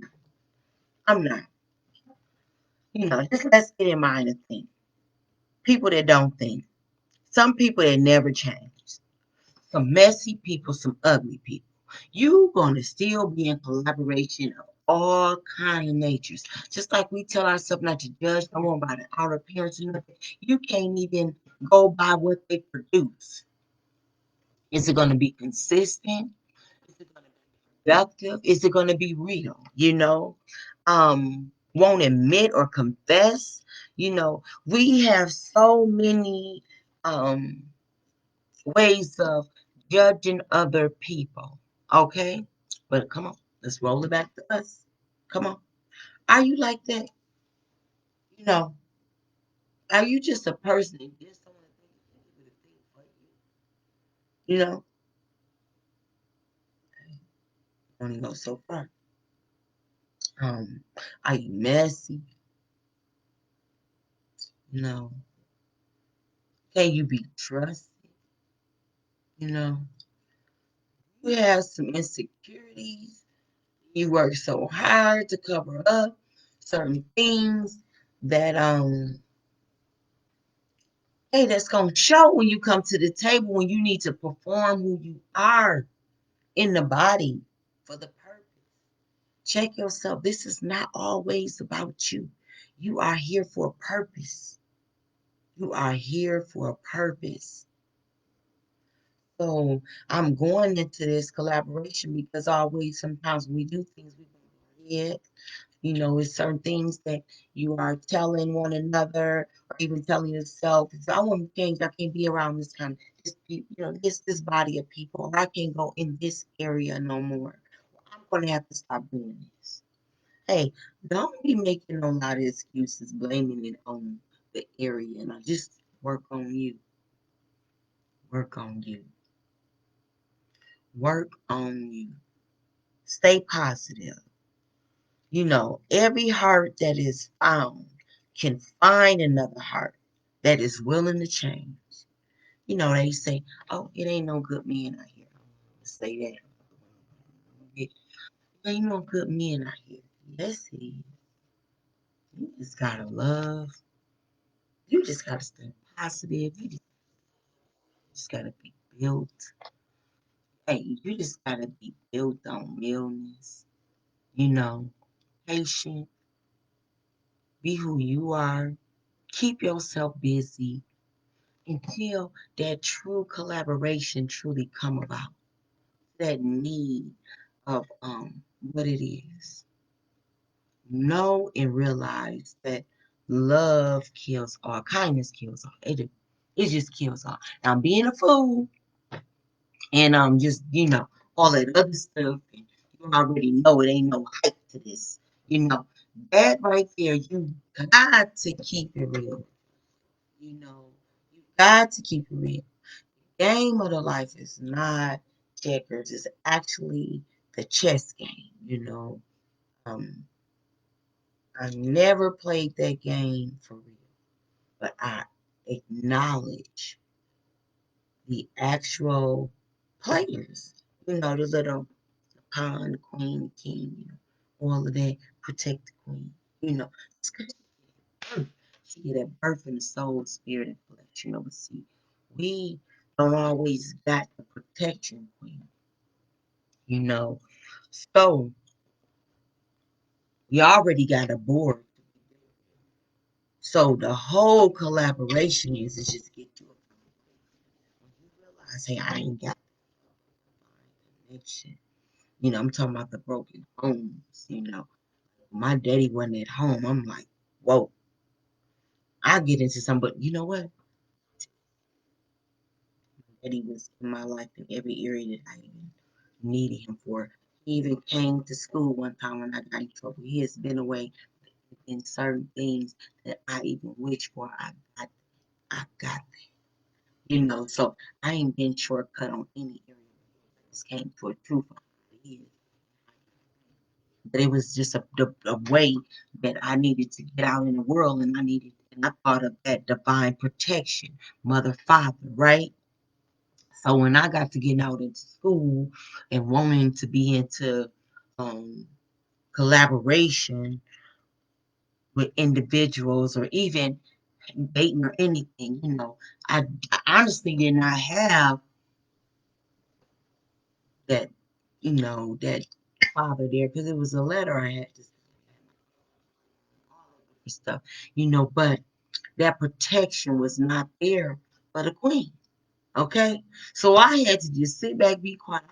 I'm not. Just let's get in mind and think. People that don't think. Some people that never change. Some messy people, some ugly people. You gonna still be in collaboration of all kind of natures. Just like we tell ourselves not to judge someone by the outer appearance or nothing. You can't even go by what they produce. Is it gonna be consistent? Is it gonna be productive? Is it gonna be real? Won't admit or confess. We have so many um ways of judging other people. Okay? But come on, let's roll it back to us. Come on. Are you like that? You know, are you just a person that just don't want to think for you? Only go so far. Um, are you messy? You know, can you be trusted? You know, you have some insecurities. You work so hard to cover up certain things that hey, that's gonna show when you come to the table when you need to perform who you are in the body for the purpose. Check yourself. This is not always about you. You are here for a purpose. You are here for a purpose. So I'm going into this collaboration because always sometimes when we do things we forget. It's certain things that you are telling one another or even telling yourself. I want to change. I can't be around this kind of this body of people. Or I can't go in this area no more. I'm gonna have to stop doing this. Hey, don't be making a lot of excuses, blaming it on the area. And I just work on you. Work on you. Work on you. Stay positive. Every heart that is found can find another heart that is willing to change. They say, oh, it ain't no good men out here. Say that. It ain't no good men out here. Yes, it is. You just gotta love. You just gotta stay positive. You just gotta be built. Hey, you just gotta be built on realness. You know, patient. Be who you are. Keep yourself busy until that true collaboration truly come about. That need of what it is. Know and realize that love kills all, kindness kills all. It just kills all. Now being a fool and just all that other stuff, and you already know it ain't no hype to this. That right there, you got to keep it real. You got to keep it real. Game of the life is not checkers. It's actually the chess game. Um, I never played that game for real, but I acknowledge the actual players. The little pawn, the queen, the king, all of that. Protect the queen. It's good. She get at birth in the soul, spirit, and flesh. But see, we don't always got the protection queen. you know. So we already got a board. So the whole collaboration is just get to a point when you realize, hey, I ain't got the connection. I'm talking about the broken homes. My daddy wasn't at home. I'm like, whoa, I get into some, but you know what? Daddy was in my life in every area that I even needed him for. He even came to school one time when I got in trouble. He has been away in certain things that I even wish for. I got so I ain't been shortcut on any area. I just came to a truth of who it is. But it was just a way that I needed to get out in the world, and I thought of that divine protection, mother, father, right? So when I got to getting out into school and wanting to be into um, collaboration with individuals or even dating or anything, I honestly did not have that, that father there because it was a letter I had to send all of stuff, but that protection was not there for the queen. Okay. So I had to just sit back, be quiet.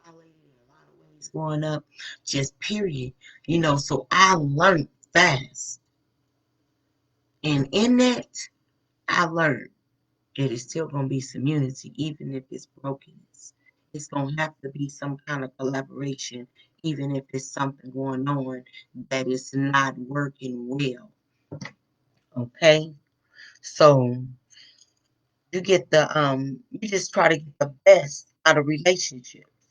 I violated in a lot of ways growing up, just period. So I learned fast. And in that, I learned that it's still gonna be some unity, even if it's brokenness. It's gonna have to be some kind of collaboration, even if it's something going on that is not working well. Okay, so you just try to get the best out of relationships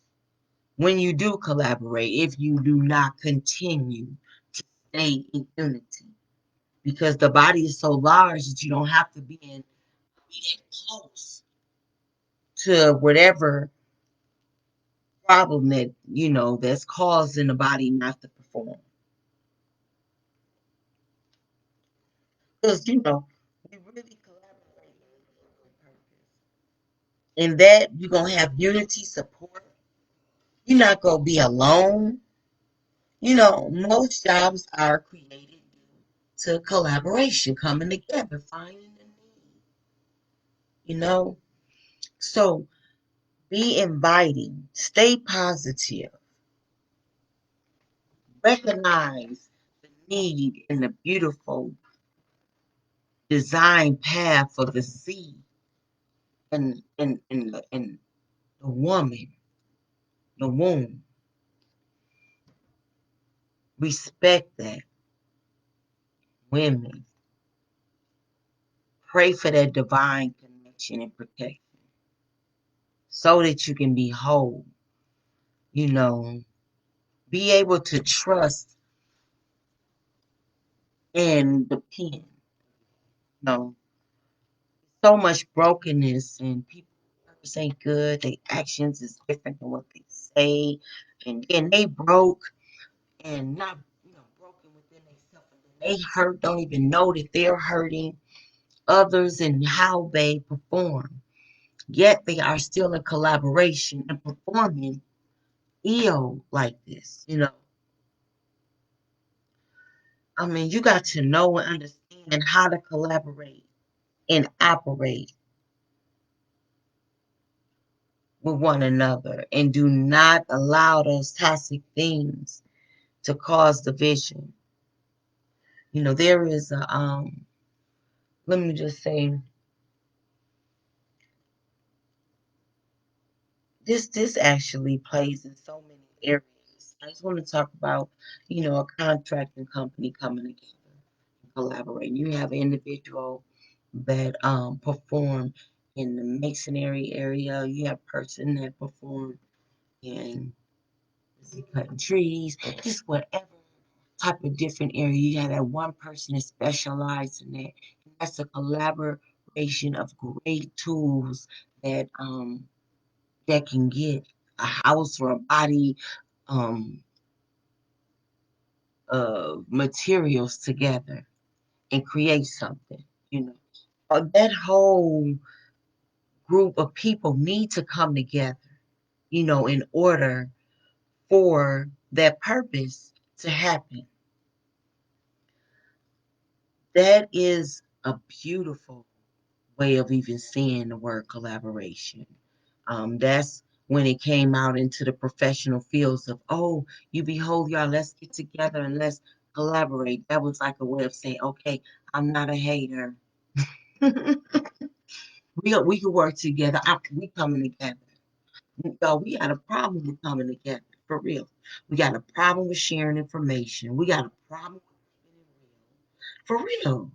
when you do collaborate. If you do not continue to stay in unity, because the body is so large that you don't have to be that close to whatever problem that's causing the body not to perform. Because we really collaborate on purpose. In that you're gonna have unity, support. You're not gonna be alone. Most jobs are created to collaboration, coming together, finding the need. So Be inviting. Stay positive. Recognize the need and the beautiful design path of the seed and the woman, the womb. Respect that. Women. Pray for that divine connection and protection so that you can be whole. You know, be able to trust and depend. You know, so much brokenness and people ain't good. Their actions is different than what they say, and then they broke and not broken within themselves. They hurt, don't even know that they're hurting others and how they perform. Yet they are still in collaboration and performing ill like this. I mean, you got to know and understand how to collaborate and operate with one another and do not allow those toxic things to cause division. There is let me just say this actually plays in so many areas. I just want to talk about, a contracting company coming together and collaborating. You have an individual that perform in the masonry area. You have a person that perform in cutting trees, just whatever type of different area. You have that one person that specializes in that. And that's a collaboration of great tools that can get a house or a body um, of materials together and create something. That whole group of people need to come together, in order for that purpose to happen. That is a beautiful way of even seeing the word collaboration. That's when it came out into the professional fields of, oh, you behold, y'all, let's get together and let's collaborate. That was like a way of saying, okay, I'm not a hater. we can work together. We coming together. Y'all, we got a problem with coming together, for real. We got a problem with sharing information. We got a problem with keeping it real. For real.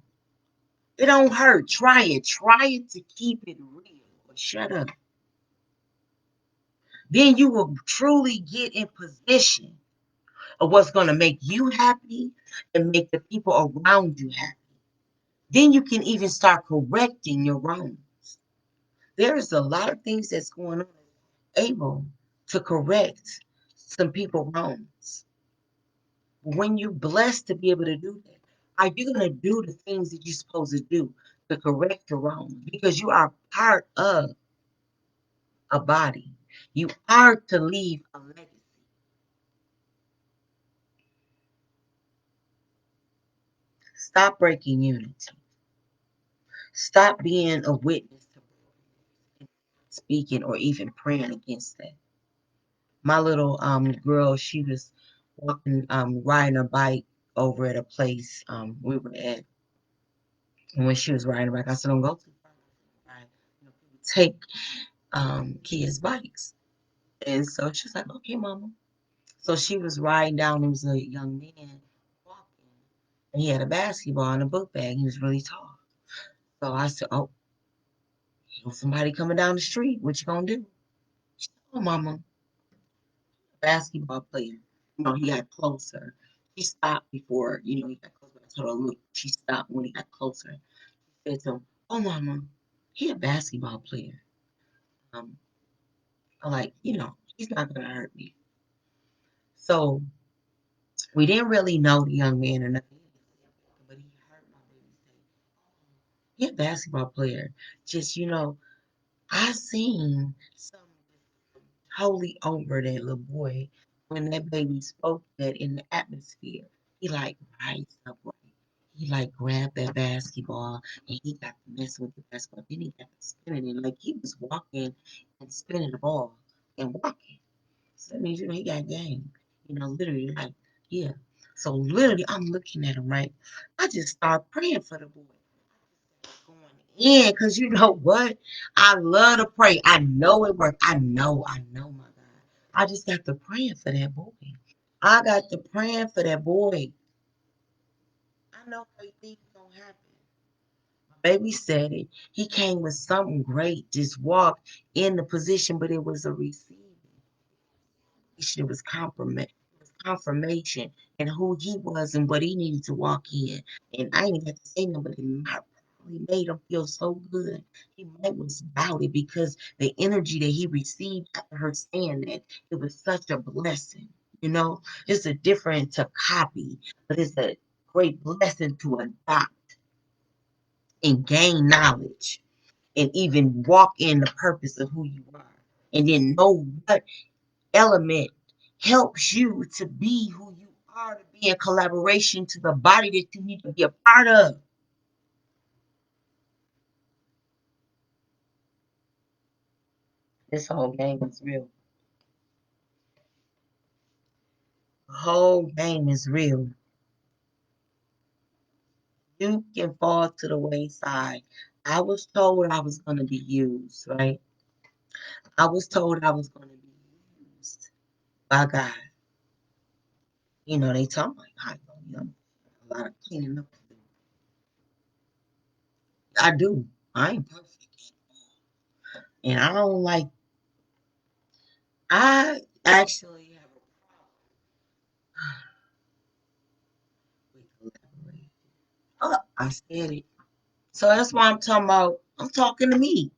It don't hurt. Try it. Try it to keep it real. Or shut up. Then you will truly get in position of what's going to make you happy and make the people around you happy. Then you can even start correcting your wrongs. There is a lot of things that's going on able to correct some people wrongs. When you're blessed to be able to do that, are you going to do the things that you're supposed to do to correct your wrongs? Because you are part of a body. You are to leave a legacy. Stop breaking unity. Stop being a witness to speaking or even praying against that. My little girl, she was walking, riding a bike over at a place we were at. And when she was riding a bike, I said, "Don't go too far. Right? People take kids' bikes." And so she was like, "Okay, mama." So she was riding down. There was a young man walking, and he had a basketball in a book bag. He was really tall. So I said, "Oh, somebody coming down the street. What you gonna do?" She said, "Oh, mama, basketball player." He got closer. She stopped before, he got closer. I told her, look, she stopped when he got closer. She said to him, "Oh, mama, he a basketball player. Um, I'm like, he's not gonna hurt me." So we didn't really know the young man or nothing, but he heard my baby say, "He a basketball player." Just, I seen some holy over that little boy when that baby spoke that in the atmosphere. He like rised up, right? He like grabbed that basketball and he got to mess with the basketball. Then he got to spinning it like he was walking and spinning the ball and walking. So that means, he got game. Literally, like, yeah. So literally, I'm looking at him, right? I just start praying for the boy. Going in, because you know what? I love to pray. I know it works. I know, my God. I just got to praying for that boy. I got to praying for that boy. I know great things gonna happen. Baby said it. He came with something great. Just walked in the position, but it was a receiving. It was compliment. It was confirmation and who he was and what he needed to walk in. And I ain't got to say nothing, but it probably made him feel so good. He might was about it because the energy that he received after her saying that, it was such a blessing. It's a different to copy, but it's a great blessing to adopt and gain knowledge and even walk in the purpose of who you are. And then know what element helps you to be who you are, to be in collaboration to the body that you need to be a part of. This whole game is real. The whole game is real. You can fall to the wayside. I was told I was going to be used, right? I was told I was going to be used by God. They talk like, a lot of cleaning up to do. I do. I ain't perfect. And I don't like, I actually have a problem with collaborating. Oh, I said it. So that's why I'm talking about, I'm talking to me.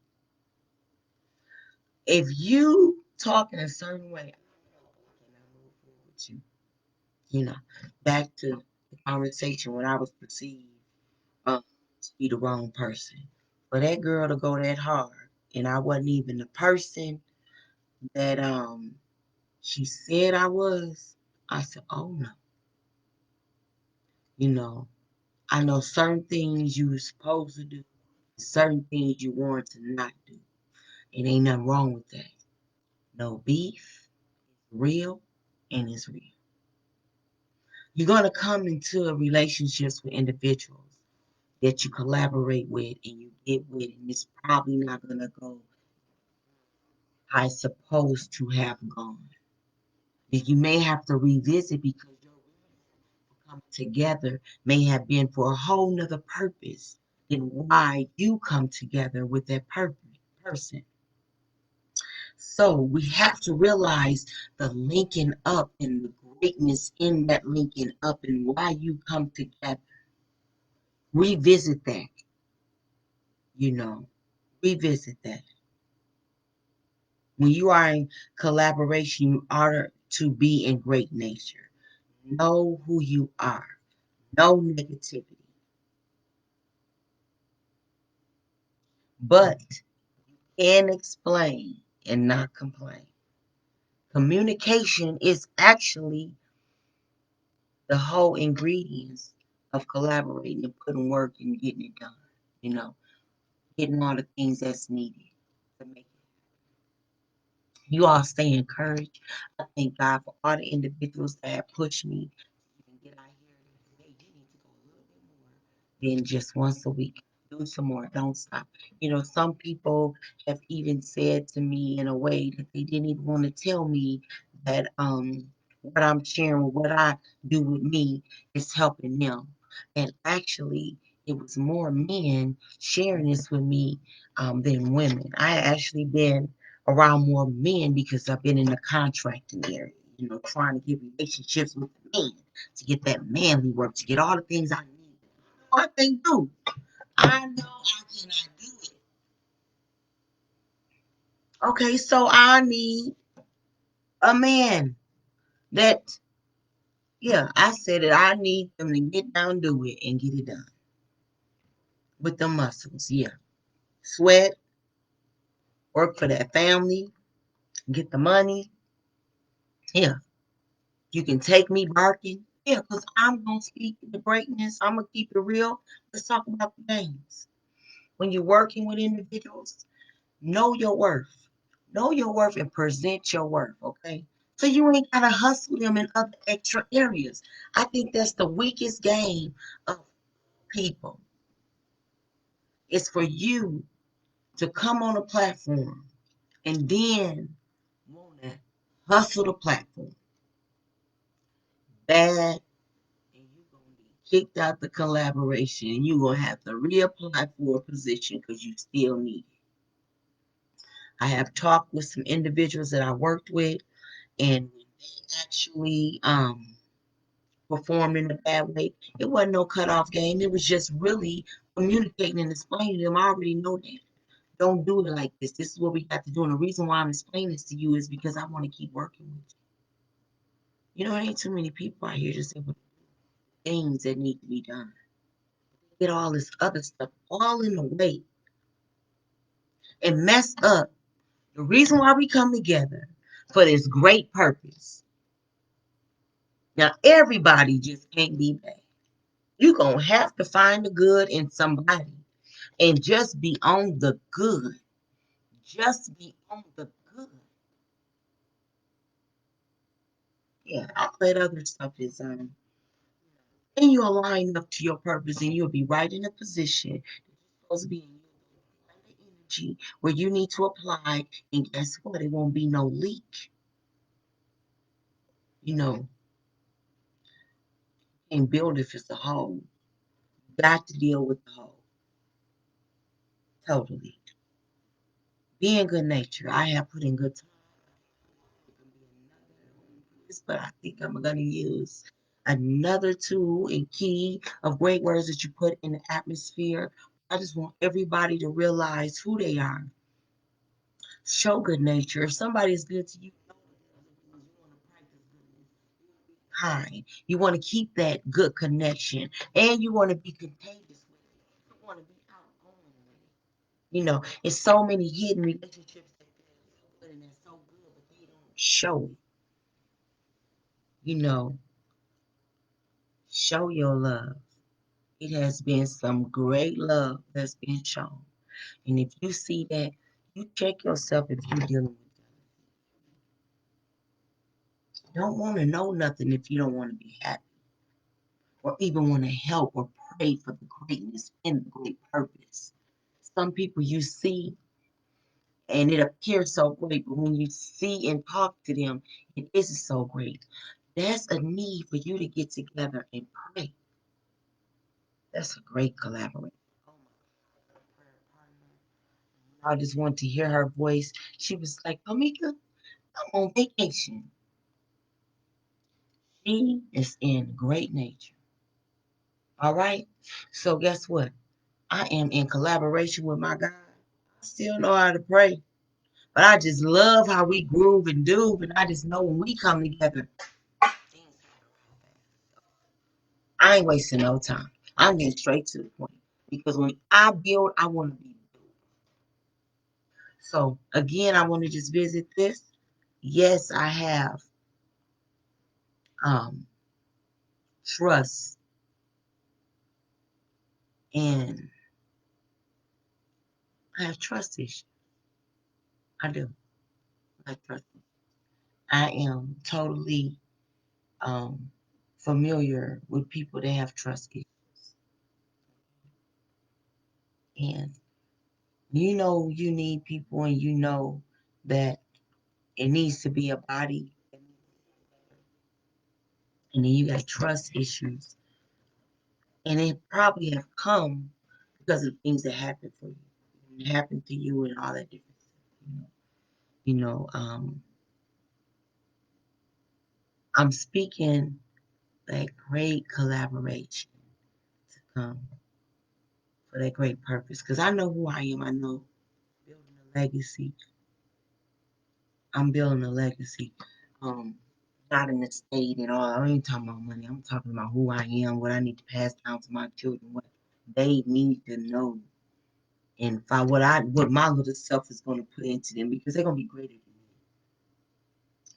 If you talk in a certain way, I cannot move forward with you. You know, back to the conversation when I was perceived to be the wrong person. For that girl to go that hard, and I wasn't even the person that she said I was, I said, oh no. You know, I know certain things you were supposed to do, certain things you want to not do. It ain't nothing wrong with that. No beef, real, and it's real. You're gonna come into relationships with individuals that you collaborate with and you get with, and it's probably not gonna go how it's supposed to have gone. You may have to revisit because your come together may have been for a whole nother purpose than why you come together with that person. So we have to realize the linking up and the greatness in that linking up and why you come together. Revisit that, you know, revisit that. When you are in collaboration, you are to be in great nature. Know who you are. No negativity. But can explain and not complain. Communication is actually the whole ingredients of collaborating and putting work and getting it done. You know, getting all the things that's needed to make it. You all stay encouraged. I thank God for all the individuals that have pushed me to even get out here. Hey, you need to go a little bit more than just once a week. Do some more. Don't stop. Some people have even said to me in a way that they didn't even want to tell me that what I'm sharing, what I do with me is helping them. And actually, it was more men sharing this with me than women. I actually been around more men because I've been in the contracting area, trying to get relationships with the men to get that manly work, to get all the things I need. I can do. I know I cannot do it. Okay, so I need a man that, yeah, I said it. I need them to get down, do it, and get it done with the muscles. Yeah, sweat, work for that family, get the money. Yeah, you can take me barking. Yeah, because I'm going to speak the greatness. I'm going to keep it real. Let's talk about the names. When you're working with individuals, know your worth. Know your worth and present your worth, okay? So you ain't gotta hustle them in other extra areas. I think that's the weakest game of people. It's for you to come on a platform and then wanna hustle the platform bad, and you're gonna be kicked out the collaboration, and you're gonna have to reapply for a position because you still need it. I have talked with some individuals that I worked with, and when they actually performed in a bad way, it wasn't no cutoff game. It was just really communicating and explaining to them. I already know that. Don't do it like this. This is what we got to do. And the reason why I'm explaining this to you is because I want to keep working with you. You know, there ain't too many people out here just able to do things that need to be done. Get all this other stuff all in the way and mess up the reason why we come together for this great purpose. Now, everybody just can't be bad. You're going to have to find the good in somebody and just be on the good. Just be on the good. Yeah, all that other stuff is and you align up to your purpose and you'll be right in a position that you're supposed to be in. The energy where you need to apply, and guess what? It won't be no leak. You know, and build if it's a hole. Got to deal with the hole. Totally. Be in good nature. I have put in good time. But I think I'm going to use another tool and key of great words that you put in the atmosphere. I just want everybody to realize who they are. Show good nature. If somebody is good to you, you want to practice goodness. Kind. You want to keep that good connection, and you want to be contagious with it. You want to be outgoing with it. You know, it's so many hidden relationships that they're so good and they're so good, but they don't show it. You know, show your love. It has been some great love that's been shown. And if you see that, you check yourself if you're dealing with that. You don't want to know nothing if you don't want to be happy or even want to help or pray for the greatness and the great purpose. Some people you see and it appears so great, but when you see and talk to them, it isn't so great. That's a need for you to get together and pray. That's a great collaboration. Oh my God. I just want to hear her voice. She was like, Amika, I'm on vacation. She is in great nature. All right. So guess what? I am in collaboration with my God. I still know how to pray. But I just love how we groove and do. And I just know when we come together, I ain't wasting no time. I'm getting straight to the point. Because when I build, I want to be built. So again, I want to just visit this. Yes, I have um, trust and I have trust issues. I do. I have trust. I am totally um, familiar with people that have trust issues. And you know you need people and you know that it needs to be a body. And then you got trust issues. And it probably have come because of things that happened for you. It happened to you and all that different stuff. You know, I'm speaking that great collaboration to come for that great purpose. Because I know who I am. I know building a legacy. I'm building a legacy. Um, Not in the state and all. I ain't talking about money. I'm talking about who I am, what I need to pass down to my children, what they need to know, and what my little self is going to put into them because they're going to be greater than me.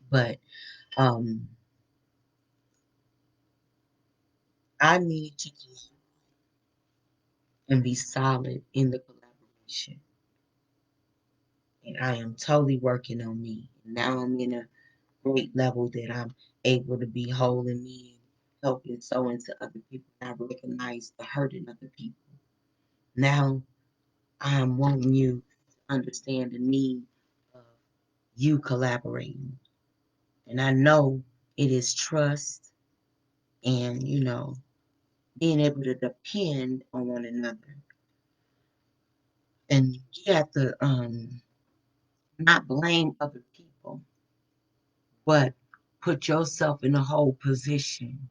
But um, I need to just and be solid in the collaboration And I am totally working on me. Now I'm in a great level that I'm able to be whole in me and helping so into other people. I recognize the hurt in other people. Now I'm wanting you to understand the need of you collaborating. And I know it is trust and, being able to depend on one another. And you have to not blame other people, but put yourself in a whole position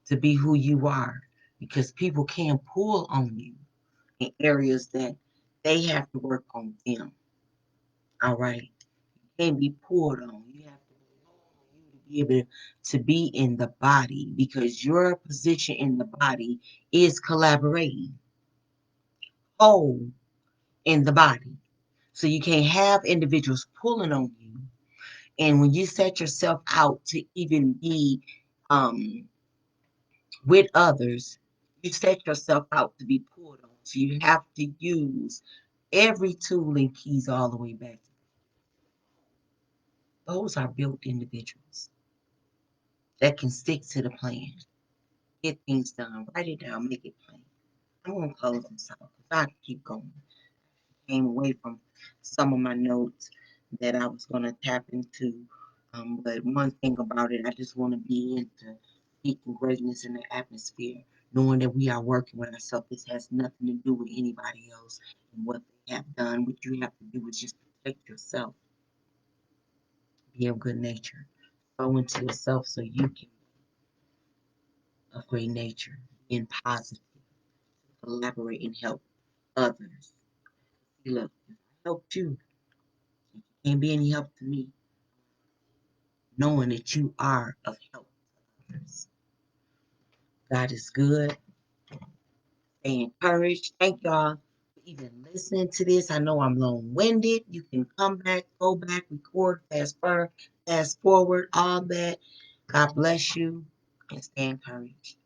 to be who you are because people can pull on you in areas that they have to work on them. All right. You can't be pulled on. You have to be able to be in the body because your position in the body is collaborating whole in the body. So you can't have individuals pulling on you. And when you set yourself out to even be um, with others, you set yourself out to be pulled on. So you have to use every tool and keys all the way back. Those are built individuals that can stick to the plan, get things done, write it down, make it plain. I'm going to close this out because I can keep going. Came away from some of my notes that I was going to tap into. But one thing about it, I just want to be into speaking greatness in the atmosphere, knowing that we are working with ourselves. This has nothing to do with anybody else and what they have done. What you have to do is just protect yourself, be of good nature, sow into yourself so you can be of great nature, being positive, collaborate and help others. See, look, if I helped you, if you can't be any help to me, knowing that you are of help to others. God is good. Stay encouraged. Thank y'all for even listening to this. I know I'm long-winded. You can come back, go back, record, fast forward, all that. God bless you and stay encouraged.